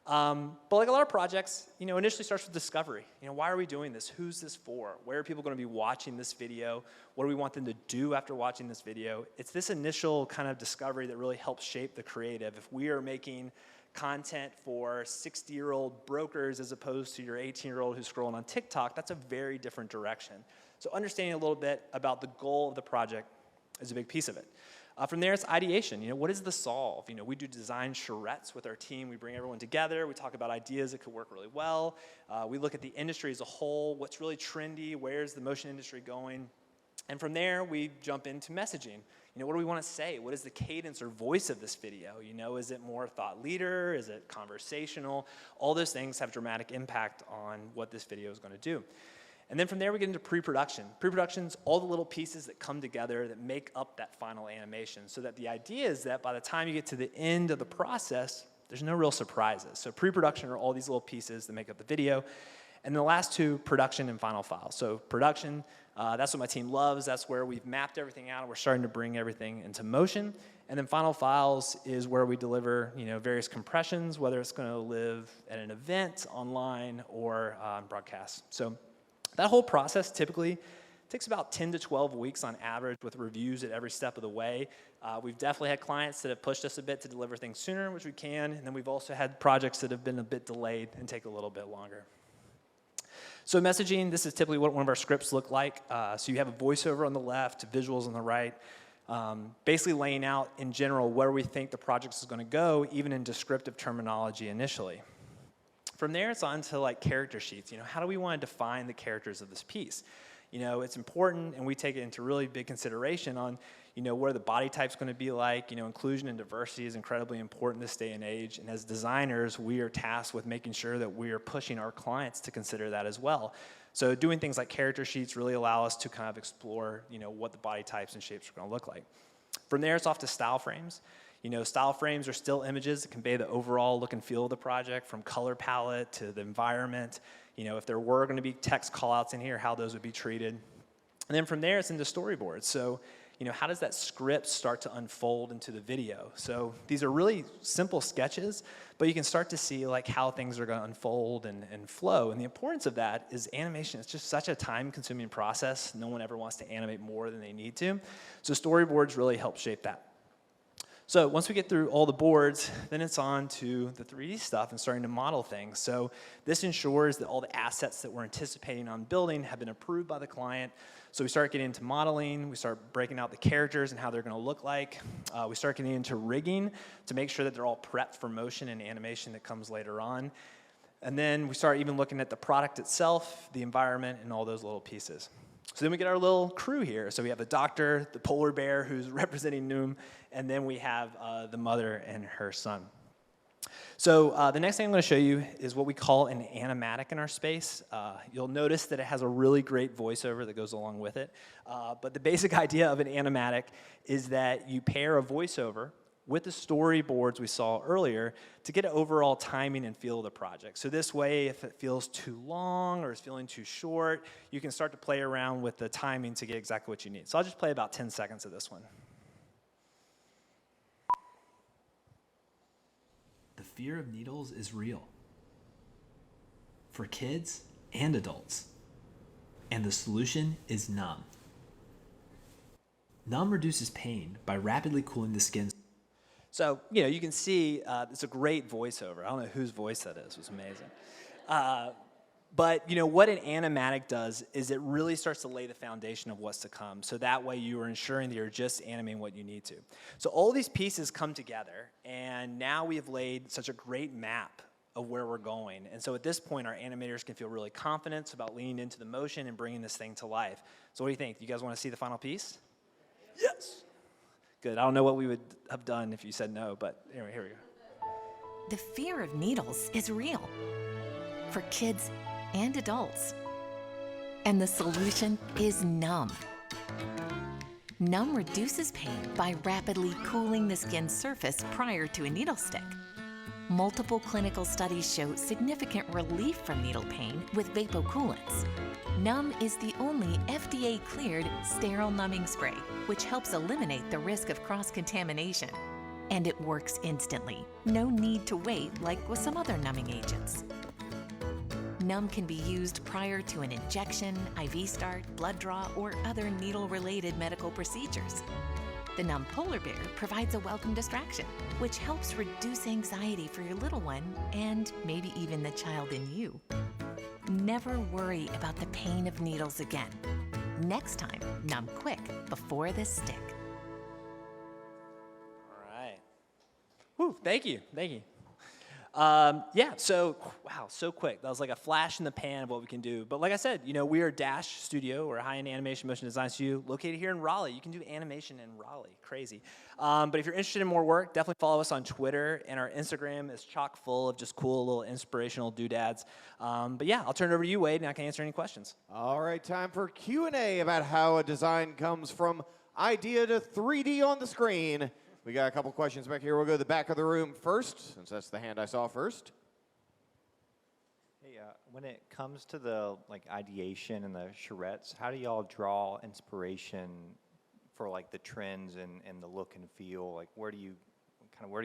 S16: But like a lot of projects, initially starts with discovery. Why are we doing this? Who's this for? Where are people going to be watching this video? What do we want them to do after watching this video? It's this initial kind of discovery that really helps shape the creative. If we are making content for 60-year-old brokers as opposed to your 18-year-old who's scrolling on TikTok, that's a very different direction. So understanding a little bit about the goal of the project is a big piece of it. From there, it's ideation. What is the solve? We do design charrettes with our team. We bring everyone together. We talk about ideas that could work really well. We look at the industry as a whole. What's really trendy? Where's the motion industry going? And from there, we jump into messaging. What do we want to say? What is the cadence or voice of this video? Is it more thought leader? Is it conversational? All those things have dramatic impact on what this video is going to do. And then from there, we get into pre-production. Pre-production's all the little pieces that come together that make up that final animation, so that the idea is that by the time you get to the end of the process, there's no real surprises. So pre-production are all these little pieces that make up the video. And the last two, production and final file. So production, that's what my team loves. That's where we've mapped everything out and we're starting to bring everything into motion. And then final files is where we deliver, various compressions, whether it's going to live at an event, online, or on broadcast. So that whole process typically takes about 10 to 12 weeks on average, with reviews at every step of the way. We've definitely had clients that have pushed us a bit to deliver things sooner, which we can, and then we've also had projects that have been a bit delayed and take a little bit longer. So messaging, this is typically what one of our scripts look like. So you have a voiceover on the left, visuals on the right, basically laying out in general where we think the project is going to go, even in descriptive terminology initially. From there, it's on to like character sheets. How do we want to define the characters of this piece? It's important, and we take it into really big consideration on, what are the body types going to be like. Inclusion and diversity is incredibly important this day and age, and as designers, we are tasked with making sure that we are pushing our clients to consider that as well. So doing things like character sheets really allow us to kind of explore, what the body types and shapes are going to look like. From there, it's off to style frames. Style frames are still images that convey the overall look and feel of the project, from color palette to the environment. If there were going to be text callouts in here, how those would be treated. And then from there, it's into storyboards. So, how does that script start to unfold into the video? So these are really simple sketches, but you can start to see like how things are going to unfold and flow. And the importance of that is animation is just such a time-consuming process. No one ever wants to animate more than they need to. So storyboards really help shape that. So once we get through all the boards, then it's on to the 3D stuff and starting to model things. So this ensures that all the assets that we're anticipating on building have been approved by the client. So we start getting into modeling, we start breaking out the characters and how they're going to look like. We start getting into rigging to make sure that they're all prepped for motion and animation that comes later on. And then we start even looking at the product itself, the environment, and all those little pieces. So then we get our little crew here. So we have the doctor, the polar bear who's representing Noom, and then we have the mother and her son. So the next thing I'm going to show you is what we call an animatic in our space. You'll notice that it has a really great voiceover that goes along with it. But the basic idea of an animatic is that you pair a voiceover with the storyboards we saw earlier to get an overall timing and feel of the project. So this way, if it feels too long or is feeling too short, you can start to play around with the timing to get exactly what you need. So I'll just play about 10 seconds of this one.
S17: The fear of needles is real for kids and adults, and the solution is Numb. Numb reduces pain by rapidly cooling the skin.
S16: So, you can see it's a great voiceover. I don't know whose voice that is. It was amazing. But, what an animatic does is it really starts to lay the foundation of what's to come. So that way you are ensuring that you're just animating what you need to. So all these pieces come together, and now we have laid such a great map of where we're going. And so at this point, our animators can feel really confident about leaning into the motion and bringing this thing to life. So what do you think? You guys want to see the final piece? Yes. Good. I don't know what we would have done if you said no, but anyway, here we go.
S2: The fear of needles is real for kids and adults. And the solution is Numb. Numb reduces pain by rapidly cooling the skin's surface prior to a needle stick. Multiple clinical studies show significant relief from needle pain with vapocoolants. Numb is the only FDA-cleared sterile numbing spray, which helps eliminate the risk of cross-contamination. And it works instantly. No need to wait like with some other numbing agents. Numb can be used prior to an injection, IV start, blood draw, or other needle-related medical procedures. The Numb Polar Bear provides a welcome distraction, which helps reduce anxiety for your little one and maybe even the child in you. Never worry about the pain of needles again. Next time, numb quick before the stick.
S16: All right. Woo, thank you. Yeah, so, wow, so quick. That was like a flash in the pan of what we can do. But like I said, you know, we are Dash Studio. We're a high-end animation motion design studio located here in Raleigh. You can do animation in Raleigh. Crazy. But if you're interested in more work, definitely follow us on Twitter. And our Instagram is chock full of just cool little inspirational doodads. But yeah, I'll turn it over to you, Wade, and I can answer any questions.
S3: All right, time for Q&A about how a design comes from idea to 3D on the screen. We got a couple questions back here. We'll go to the back of the room first, since that's the hand I saw first.
S18: Hey, when it comes to the ideation and the charrettes, how do y'all draw inspiration for like the trends and the look and feel? Like where do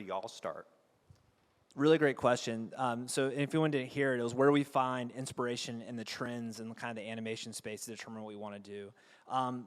S18: y'all start?
S16: Really great question. So if you wanted to hear it, it was where we find inspiration in the trends and kind of the animation space to determine what we want to do.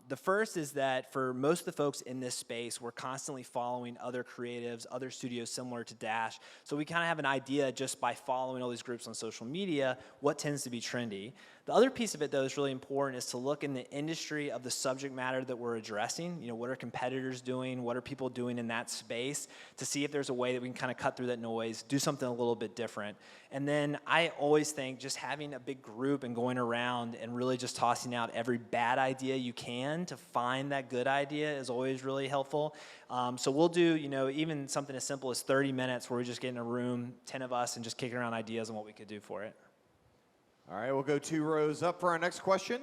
S16: The first is that for most of the folks in this space, we're constantly following other creatives, other studios similar to Dash. So we kind of have an idea just by following all these groups on social media, what tends to be trendy. The other piece of it, though, is really important is to look in the industry of the subject matter that we're addressing. You know, what are competitors doing? What are people doing in that space? To see if there's a way that we can kind of cut through that noise, do something a little bit different. And then I always think just having a big group and going around and really just tossing out every bad idea you can to find that good idea is always really helpful. So we'll do, you know, even something as simple as 30 minutes where we just get in a room, 10 of us, and just kick around ideas on what we could do for it.
S3: All right, we'll go 2 rows up for our next question.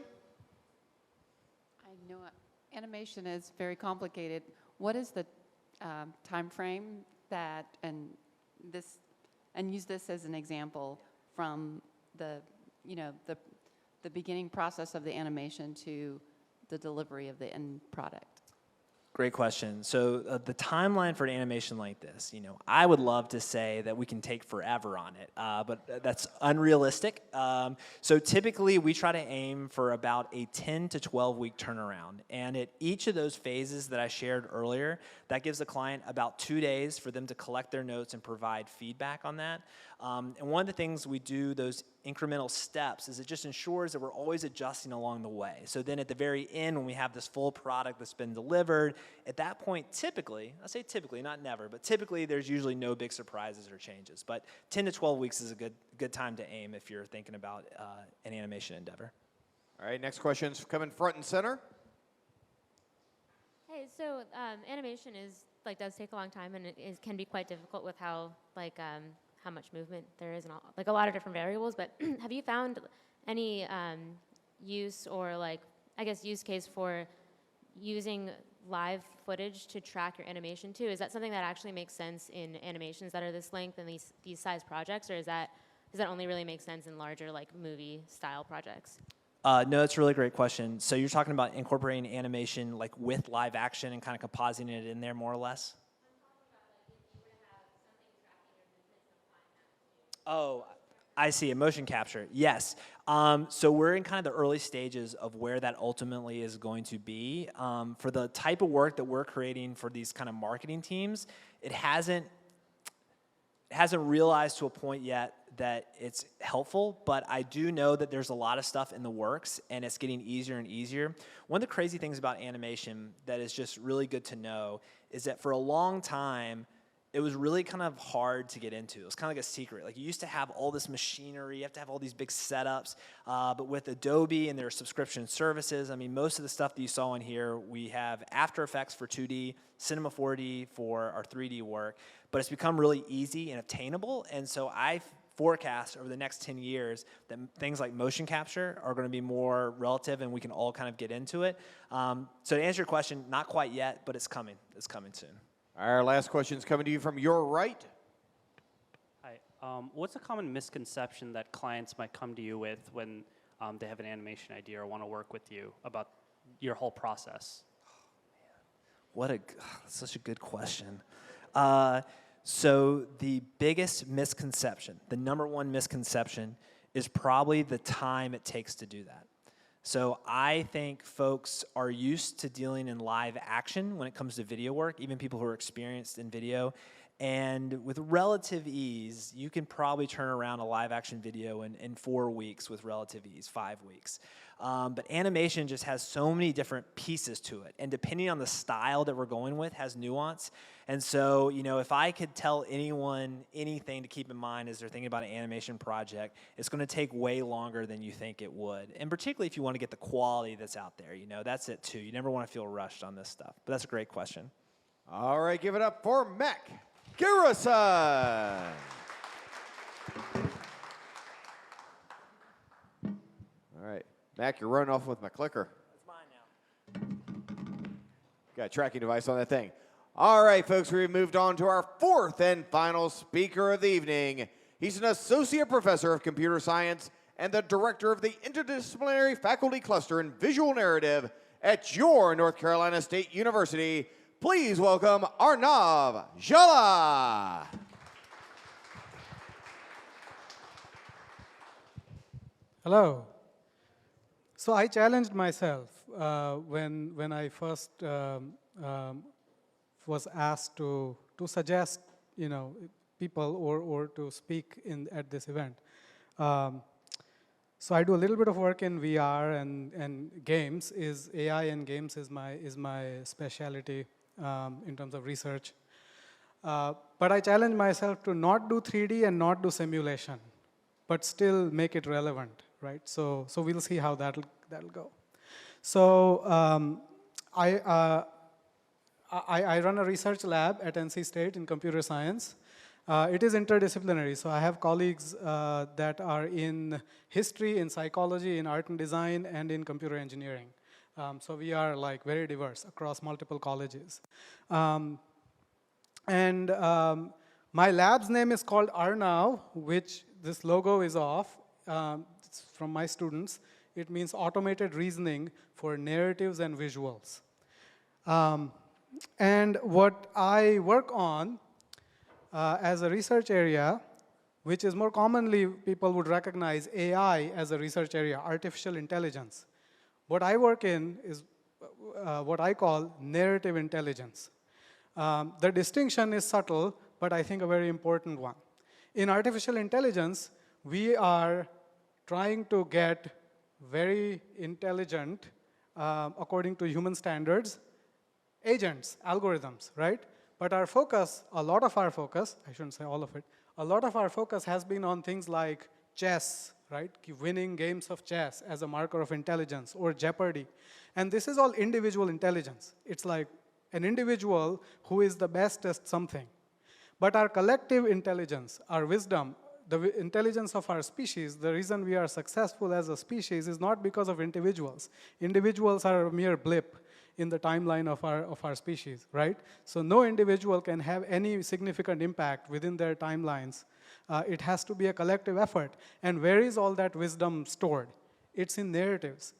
S19: I know animation is very complicated. What is the time frame that, and use this as an example from the, you know, the beginning process of the animation to the delivery of the end product?
S16: Great question. So the timeline for an animation like this, you know, I would love to say that we can take forever on it, but that's unrealistic. So typically we try to aim for about a 10 to 12 week turnaround. And at each of those phases that I shared earlier, that gives the client about 2 days for them to collect their notes and provide feedback on that. And one of the things we do, those incremental steps, is it just ensures that we're always adjusting along the way. So then at the very end, when we have this full product that's been delivered, at that point, typically, I say typically, not never, but typically there's usually no big surprises or changes. But 10 to 12 weeks is a good time to aim if you're thinking about an animation endeavor.
S3: All right, next question's coming front and center.
S20: Hey, so animation does take a long time, and it can be quite difficult with how much movement there is and a lot of different variables. But have you found any use or use case for using live footage to track your animation too? Is that something that actually makes sense in animations that are this length and these size projects, or does that only really make sense in larger movie style projects?
S16: No, that's a really great question. So you're talking about incorporating animation with live action and kind of compositing it in there more or less? Oh, I see, a motion capture, yes. So we're in kind of the early stages of where that ultimately is going to be. For the type of work that we're creating for these kind of marketing teams, it hasn't realized to a point yet that it's helpful, but I do know that there's a lot of stuff in the works and it's getting easier and easier. One of the crazy things about animation that is just really good to know is that for a long time, it was really kind of hard to get into. It was kind of like a secret. You used to have all this machinery, you have to have all these big setups, but with Adobe and their subscription services, I mean, most of the stuff that you saw in here, we have After Effects for 2D, Cinema 4D for our 3D work, but it's become really easy and obtainable, and so I forecast over the next 10 years that things like motion capture are going to be more relative and we can all kind of get into it. So to answer your question, not quite yet, but it's coming. It's coming soon.
S3: Our last question is coming to you from your right.
S21: Hi. What's a common misconception that clients might come to you with when they have an animation idea or want to work with you about your whole process?
S16: That's such a good question. So the biggest misconception, the number one misconception, is probably the time it takes to do that. So I think folks are used to dealing in live action when it comes to video work, even people who are experienced in video. And with relative ease, you can probably turn around a live action video in 4 weeks with relative ease, 5 weeks. But animation just has so many different pieces to it. And depending on the style that we're going with, has nuance. And so, you know, if I could tell anyone anything to keep in mind as they're thinking about an animation project, it's going to take way longer than you think it would. And particularly if you want to get the quality that's out there, you know, that's it too. You never want to feel rushed on this stuff. But that's a great question.
S3: All right, give it up for Mac Garrison. All right, Mac, you're running off with my clicker.
S16: It's mine now.
S3: Got a tracking device on that thing. All right, folks, we've moved on to our fourth and final speaker of the evening. He's an associate professor of computer science and the director of the interdisciplinary faculty cluster in visual narrative at your North Carolina State University. Please welcome Arnav Jhala.
S14: Hello. So I challenged myself when I first was asked to suggest, you know, people or to speak at this event. So I do a little bit of work in VR and games. AI and games is my specialty in terms of research. But I challenge myself to not do 3D and not do simulation, but still make it relevant, right? So we'll see how that'll go. So I run a research lab at NC State in computer science. It is interdisciplinary, so I have colleagues that are in history, in psychology, in art and design, and in computer engineering. So we are like very diverse across multiple colleges. My lab's name is called Arnav, which this logo is off. It's from my students. It means automated reasoning for narratives and visuals. And what I work on as a research area, which is more commonly people would recognize AI as a research area, artificial intelligence. What I work in is what I call narrative intelligence. The distinction is subtle, but I think a very important one. In artificial intelligence, we are trying to get very intelligent, according to human standards, agents, algorithms, right? But our focus, a lot of our focus, I shouldn't say all of it, a lot of our focus has been on things like chess, right? Winning games of chess as a marker of intelligence, or Jeopardy. And this is all individual intelligence. It's like an individual who is the best at something. But our collective intelligence, our wisdom, the intelligence of our species, the reason we are successful as a species is not because of individuals. Individuals are a mere blip in the timeline of our species, right? So no individual can have any significant impact within their timelines. It has to be a collective effort. And where is all that wisdom stored? It's in narratives,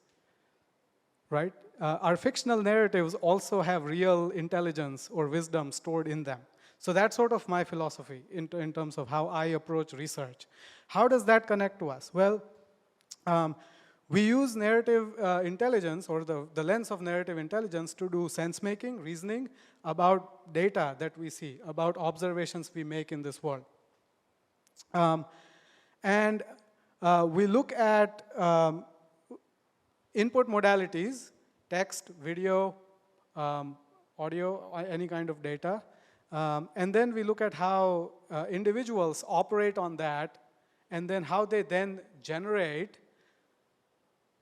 S14: right? Our fictional narratives also have real intelligence or wisdom stored in them. So that's sort of my philosophy in terms of how I approach research. How does that connect to us? Well, we use narrative intelligence, or the lens of narrative intelligence, to do sense-making, reasoning about data that we see, about observations we make in this world. We look at input modalities, text, video, audio, any kind of data. And then we look at how individuals operate on that, and then how they then generate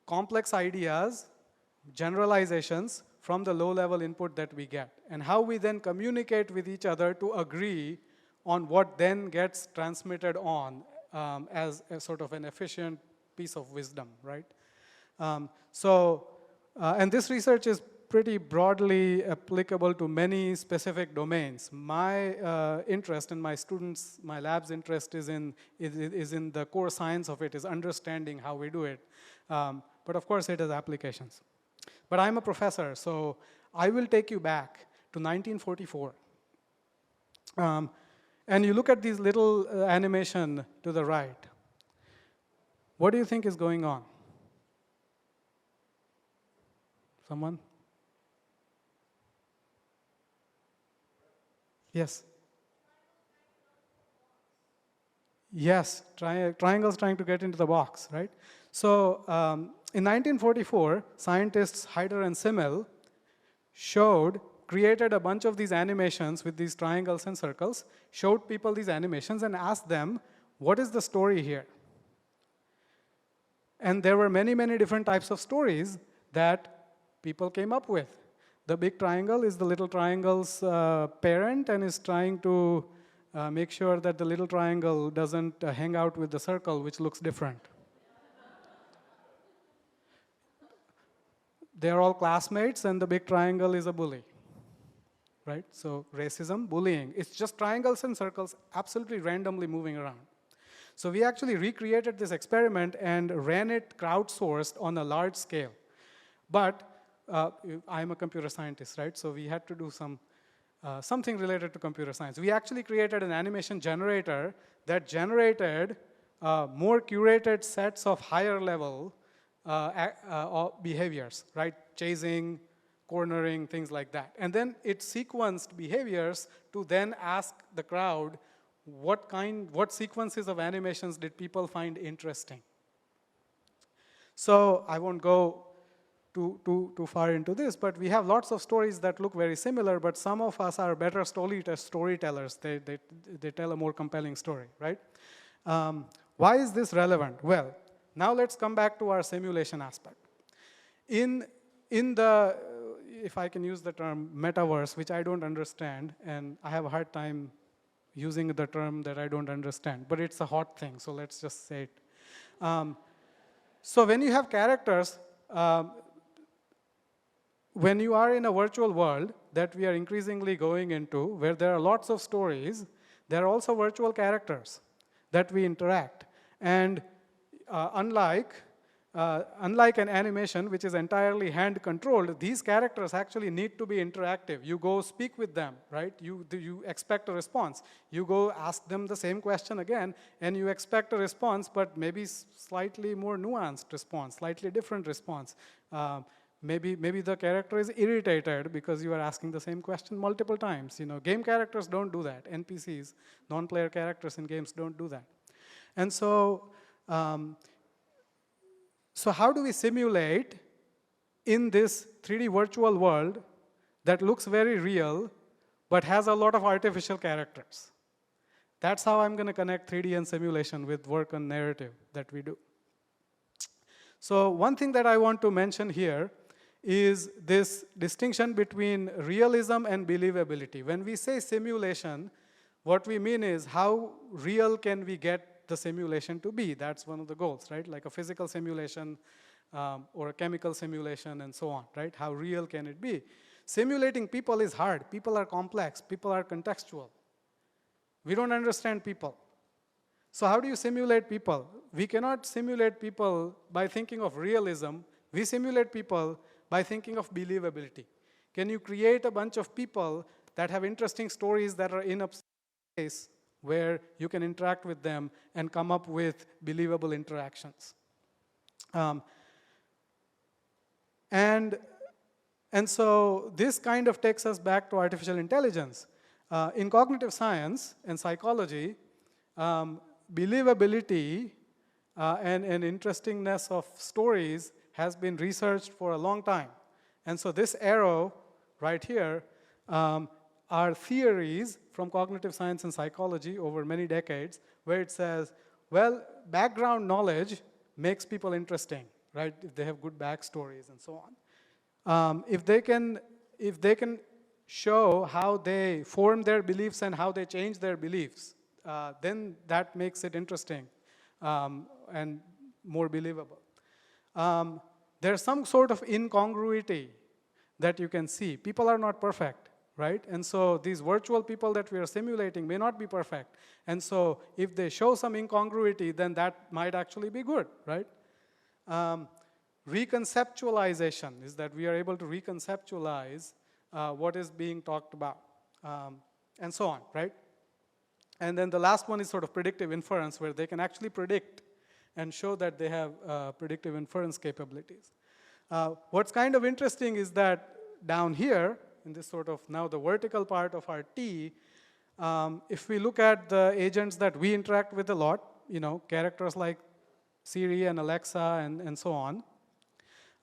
S14: complex ideas, generalizations from the low-level input that we get, and how we then communicate with each other to agree on what then gets transmitted on as a sort of an efficient piece of wisdom, right? And this research is pretty broadly applicable to many specific domains. My interest and my students, my lab's interest is in the core science of it, is understanding how we do it. But of course, it has applications. But I'm a professor, so I will take you back to 1944. And you look at these little animation to the right. What do you think is going on? Someone? Yes? Yes, triangles trying to get into the box, right? So in 1944, scientists Hyder and Simmel created a bunch of these animations with these triangles and circles, showed people these animations and asked them, what is the story here? And there were many, many different types of stories that people came up with. The big triangle is the little triangle's parent and is trying to make sure that the little triangle doesn't hang out with the circle, which looks different. They're all classmates, and the big triangle is a bully. Right? So racism, bullying. It's just triangles and circles absolutely randomly moving around. So we actually recreated this experiment and ran it crowdsourced on a large scale. But I'm a computer scientist, right? So we had to do something related to computer science. We actually created an animation generator that generated more curated sets of higher level behaviors, right? Chasing, cornering, things like that. And then it sequenced behaviors to then ask the crowd, what sequences of animations did people find interesting? So I won't go too far into this, but we have lots of stories that look very similar, but some of us are better storytellers. They tell a more compelling story, right? Why is this relevant? Well, now let's come back to our simulation aspect. In the, if I can use the term metaverse, which I don't understand, and I have a hard time using the term that I don't understand, but it's a hot thing, so let's just say it. So when you have characters, when you are in a virtual world that we are increasingly going into, where there are lots of stories, there are also virtual characters that we interact. And unlike an animation, which is entirely hand-controlled, these characters actually need to be interactive. You go speak with them, right? You expect a response. You go ask them the same question again, and you expect a response, but maybe slightly more nuanced response, slightly different response. Maybe the character is irritated because you are asking the same question multiple times. You know, game characters don't do that. NPCs, non-player characters in games don't do that. And so, so how do we simulate in this 3D virtual world that looks very real but has a lot of artificial characters? That's how I'm going to connect 3D and simulation with work on narrative that we do. So one thing that I want to mention here is this distinction between realism and believability. When we say simulation, what we mean is how real can we get the simulation to be? That's one of the goals, right? Like a physical simulation or a chemical simulation and so on, right? How real can it be? Simulating people is hard. People are complex. People are contextual. We don't understand people. So how do you simulate people? We cannot simulate people by thinking of realism. We simulate people by thinking of believability. Can you create a bunch of people that have interesting stories that are in a space where you can interact with them and come up with believable interactions? And so this kind of takes us back to artificial intelligence. In cognitive science and psychology, believability and interestingness of stories has been researched for a long time. And so this arrow right here are theories from cognitive science and psychology over many decades, where it says, well, background knowledge makes people interesting, right? If they have good backstories and so on. If they can show how they form their beliefs and how they change their beliefs, then that makes it interesting and more believable. There's some sort of incongruity that you can see. People are not perfect, right? And so these virtual people that we are simulating may not be perfect. And so if they show some incongruity, then that might actually be good, right? Reconceptualization is that we are able to reconceptualize what is being talked about, and so on, right? And then the last one is sort of predictive inference, where they can actually predict and show that they have predictive inference capabilities. What's kind of interesting is that down here, in this sort of now the vertical part of our T, If we look at the agents that we interact with a lot, characters like Siri and Alexa and so on,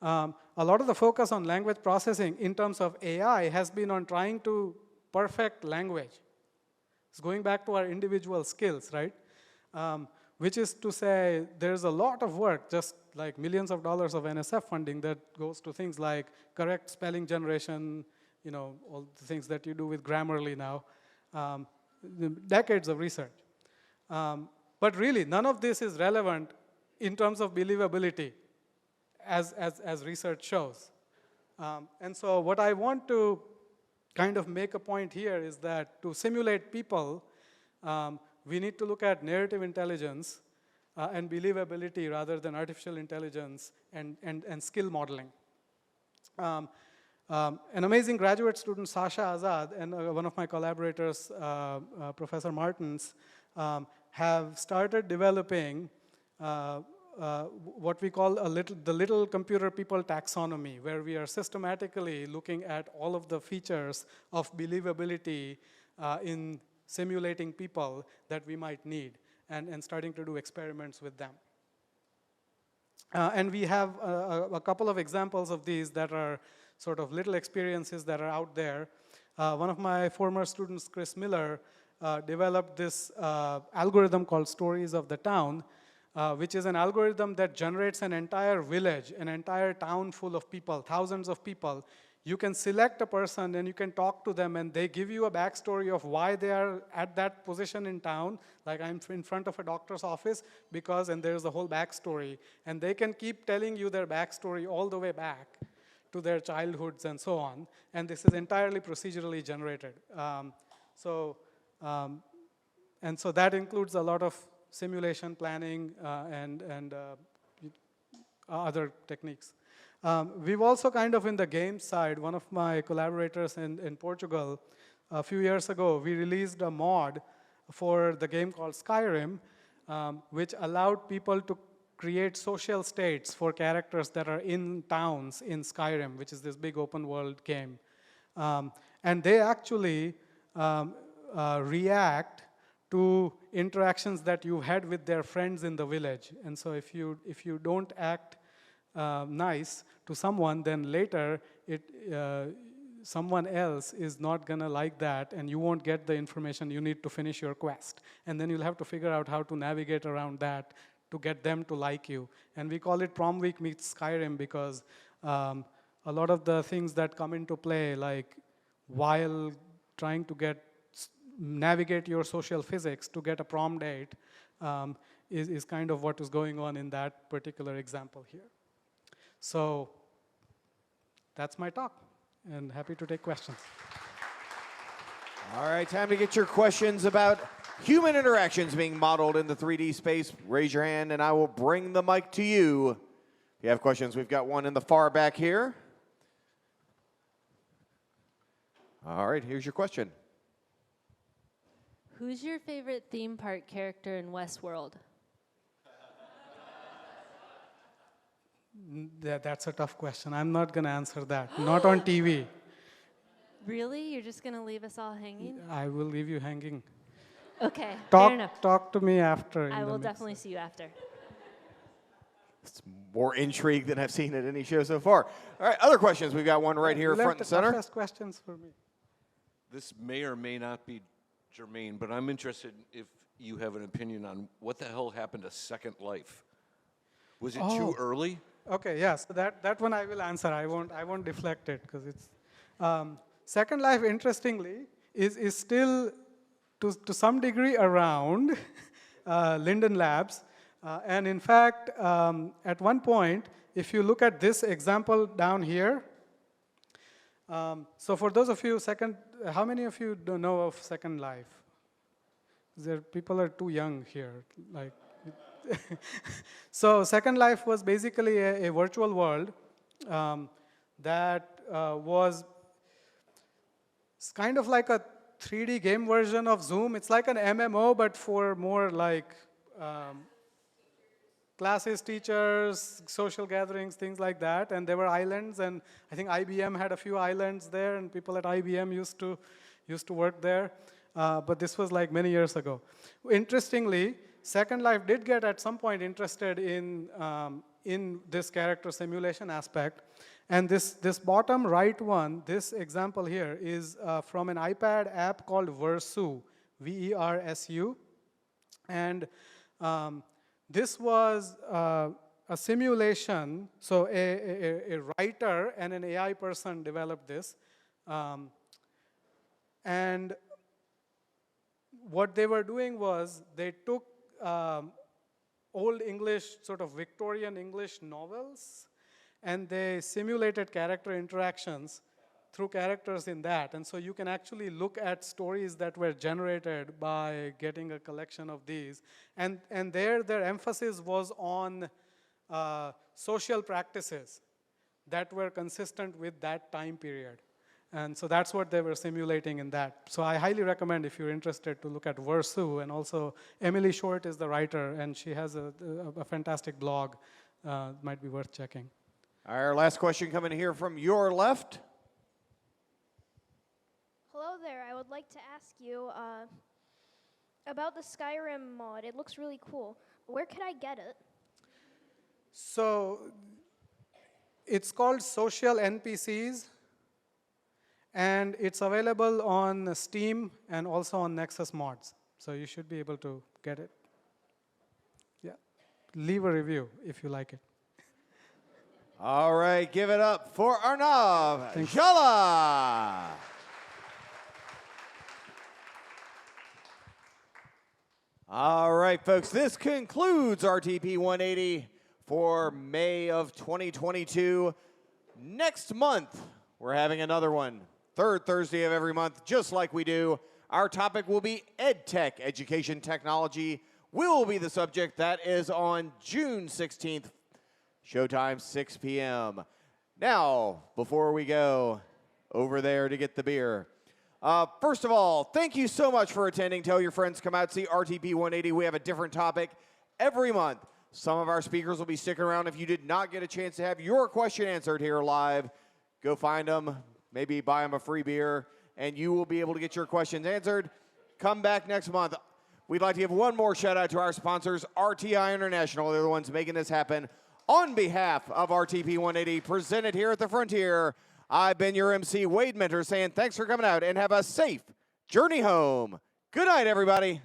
S14: a lot of the focus on language processing in terms of AI has been on trying to perfect language. It's going back to our individual skills, right? Which is to say there's a lot of work, just like millions of dollars of NSF funding that goes to things like correct spelling generation, all the things that you do with Grammarly now, decades of research. But really, none of this is relevant in terms of believability, as research shows. And so what I want to kind of make a point here is that to simulate people, we need to look at narrative intelligence and believability rather than artificial intelligence and skill modeling. An amazing graduate student, Sasha Azad, and one of my collaborators, Professor Martins, have started developing what we call the little computer people taxonomy, where we are systematically looking at all of the features of believability in simulating people that we might need, and starting to do experiments with them. And we have a couple of examples of these that are sort of little experiences that are out there. One of my former students, Chris Miller, developed this algorithm called Stories of the Town, which is an algorithm that generates an entire village, an entire town full of people, thousands of people. You can select a person and you can talk to them, and they give you a backstory of why they are at that position in town. Like, I'm in front of a doctor's office because, and there's a whole backstory. And they can keep telling you their backstory all the way back to their childhoods and so on. And this is entirely procedurally generated. And so that includes a lot of simulation planning and other techniques. We've also kind of in the game side, one of my collaborators in Portugal, a few years ago, we released a mod for the game called Skyrim, which allowed people to create social states for characters that are in towns in Skyrim, which is this big open world game. And they actually react to interactions that you had with their friends in the village. And so if you don't act nice to someone, then later someone else is not gonna like that, and you won't get the information you need to finish your quest. And then you'll have to figure out how to navigate around that to get them to like you. And we call it Prom Week meets Skyrim because a lot of the things that come into play, like while trying to navigate your social physics to get a prom date, is kind of what is going on in that particular example here. So that's my talk, and happy to take questions.
S3: All right, time to get your questions about human interactions being modeled in the 3D space. Raise your hand, and I will bring the mic to you. If you have questions, we've got one in the far back here. All right, here's your question.
S1: Who's your favorite theme park character in Westworld?
S14: That's a tough question. I'm not going to answer that. Not on TV.
S1: Really? You're just going to leave us all hanging?
S14: I will leave you hanging.
S1: Okay, fair enough.
S14: Talk to me after.
S1: I will definitely see you after.
S3: It's more intrigue than I've seen at any show so far. All right, other questions. We've got one right here front and center.
S14: Toughest questions for me.
S22: This may or may not be germane, but I'm interested if you have an opinion on what the hell happened to Second Life. Was it too early?
S14: Okay, yes, that one I will answer. I won't deflect it because it's Second Life. Interestingly, is still to some degree around Linden Labs, and in fact, at one point, if you look at this example down here. So for those of you how many of you don't know of Second Life? People are too young here, like. So Second Life was basically a virtual world that was kind of like a 3D game version of Zoom. It's like an MMO, but for more like classes, teachers, social gatherings, things like that. And there were islands, and I think IBM had a few islands there, and people at IBM used to work there. but this was like many years ago. Interestingly, Second Life did get at some point interested in this character simulation aspect. And this bottom right one, this example here, is from an iPad app called Versu, V-E-R-S-U. And this was a simulation. So a writer and an AI person developed this. And what they were doing was they took Old English, sort of Victorian English novels, and they simulated character interactions through characters in that. And so you can actually look at stories that were generated by getting a collection of these. And their emphasis was on social practices that were consistent with that time period. And so that's what they were simulating in that. So I highly recommend, if you're interested, to look at Versu. And also, Emily Short is the writer, and she has a fantastic blog. Might be worth checking.
S3: Our last question coming here from your left.
S5: Hello there. I would like to ask you about the Skyrim mod. It looks really cool. Where can I get it?
S14: So it's called Social NPCs. And it's available on Steam and also on Nexus Mods. So you should be able to get it. Yeah. Leave a review if you like it.
S3: All right, give it up for Arnav Jhala. All right, folks, this concludes RTP 180 for May of 2022. Next month, we're having another one. Third Thursday of every month, just like we do. Our topic will be EdTech, Education Technology, will be the subject. That is on June 16th, showtime 6 p.m. Now, before we go over there to get the beer, first of all, thank you so much for attending. Tell your friends, come out, see RTP 180. We have a different topic every month. Some of our speakers will be sticking around. If you did not get a chance to have your question answered here live, go find them. Maybe buy them a free beer, and you will be able to get your questions answered. Come back next month. We'd like to give one more shout out to our sponsors, RTI International. They're the ones making this happen. On behalf of RTP 180, presented here at the Frontier, I've been your MC, Wade Mentor, saying thanks for coming out and have a safe journey home. Good night, everybody.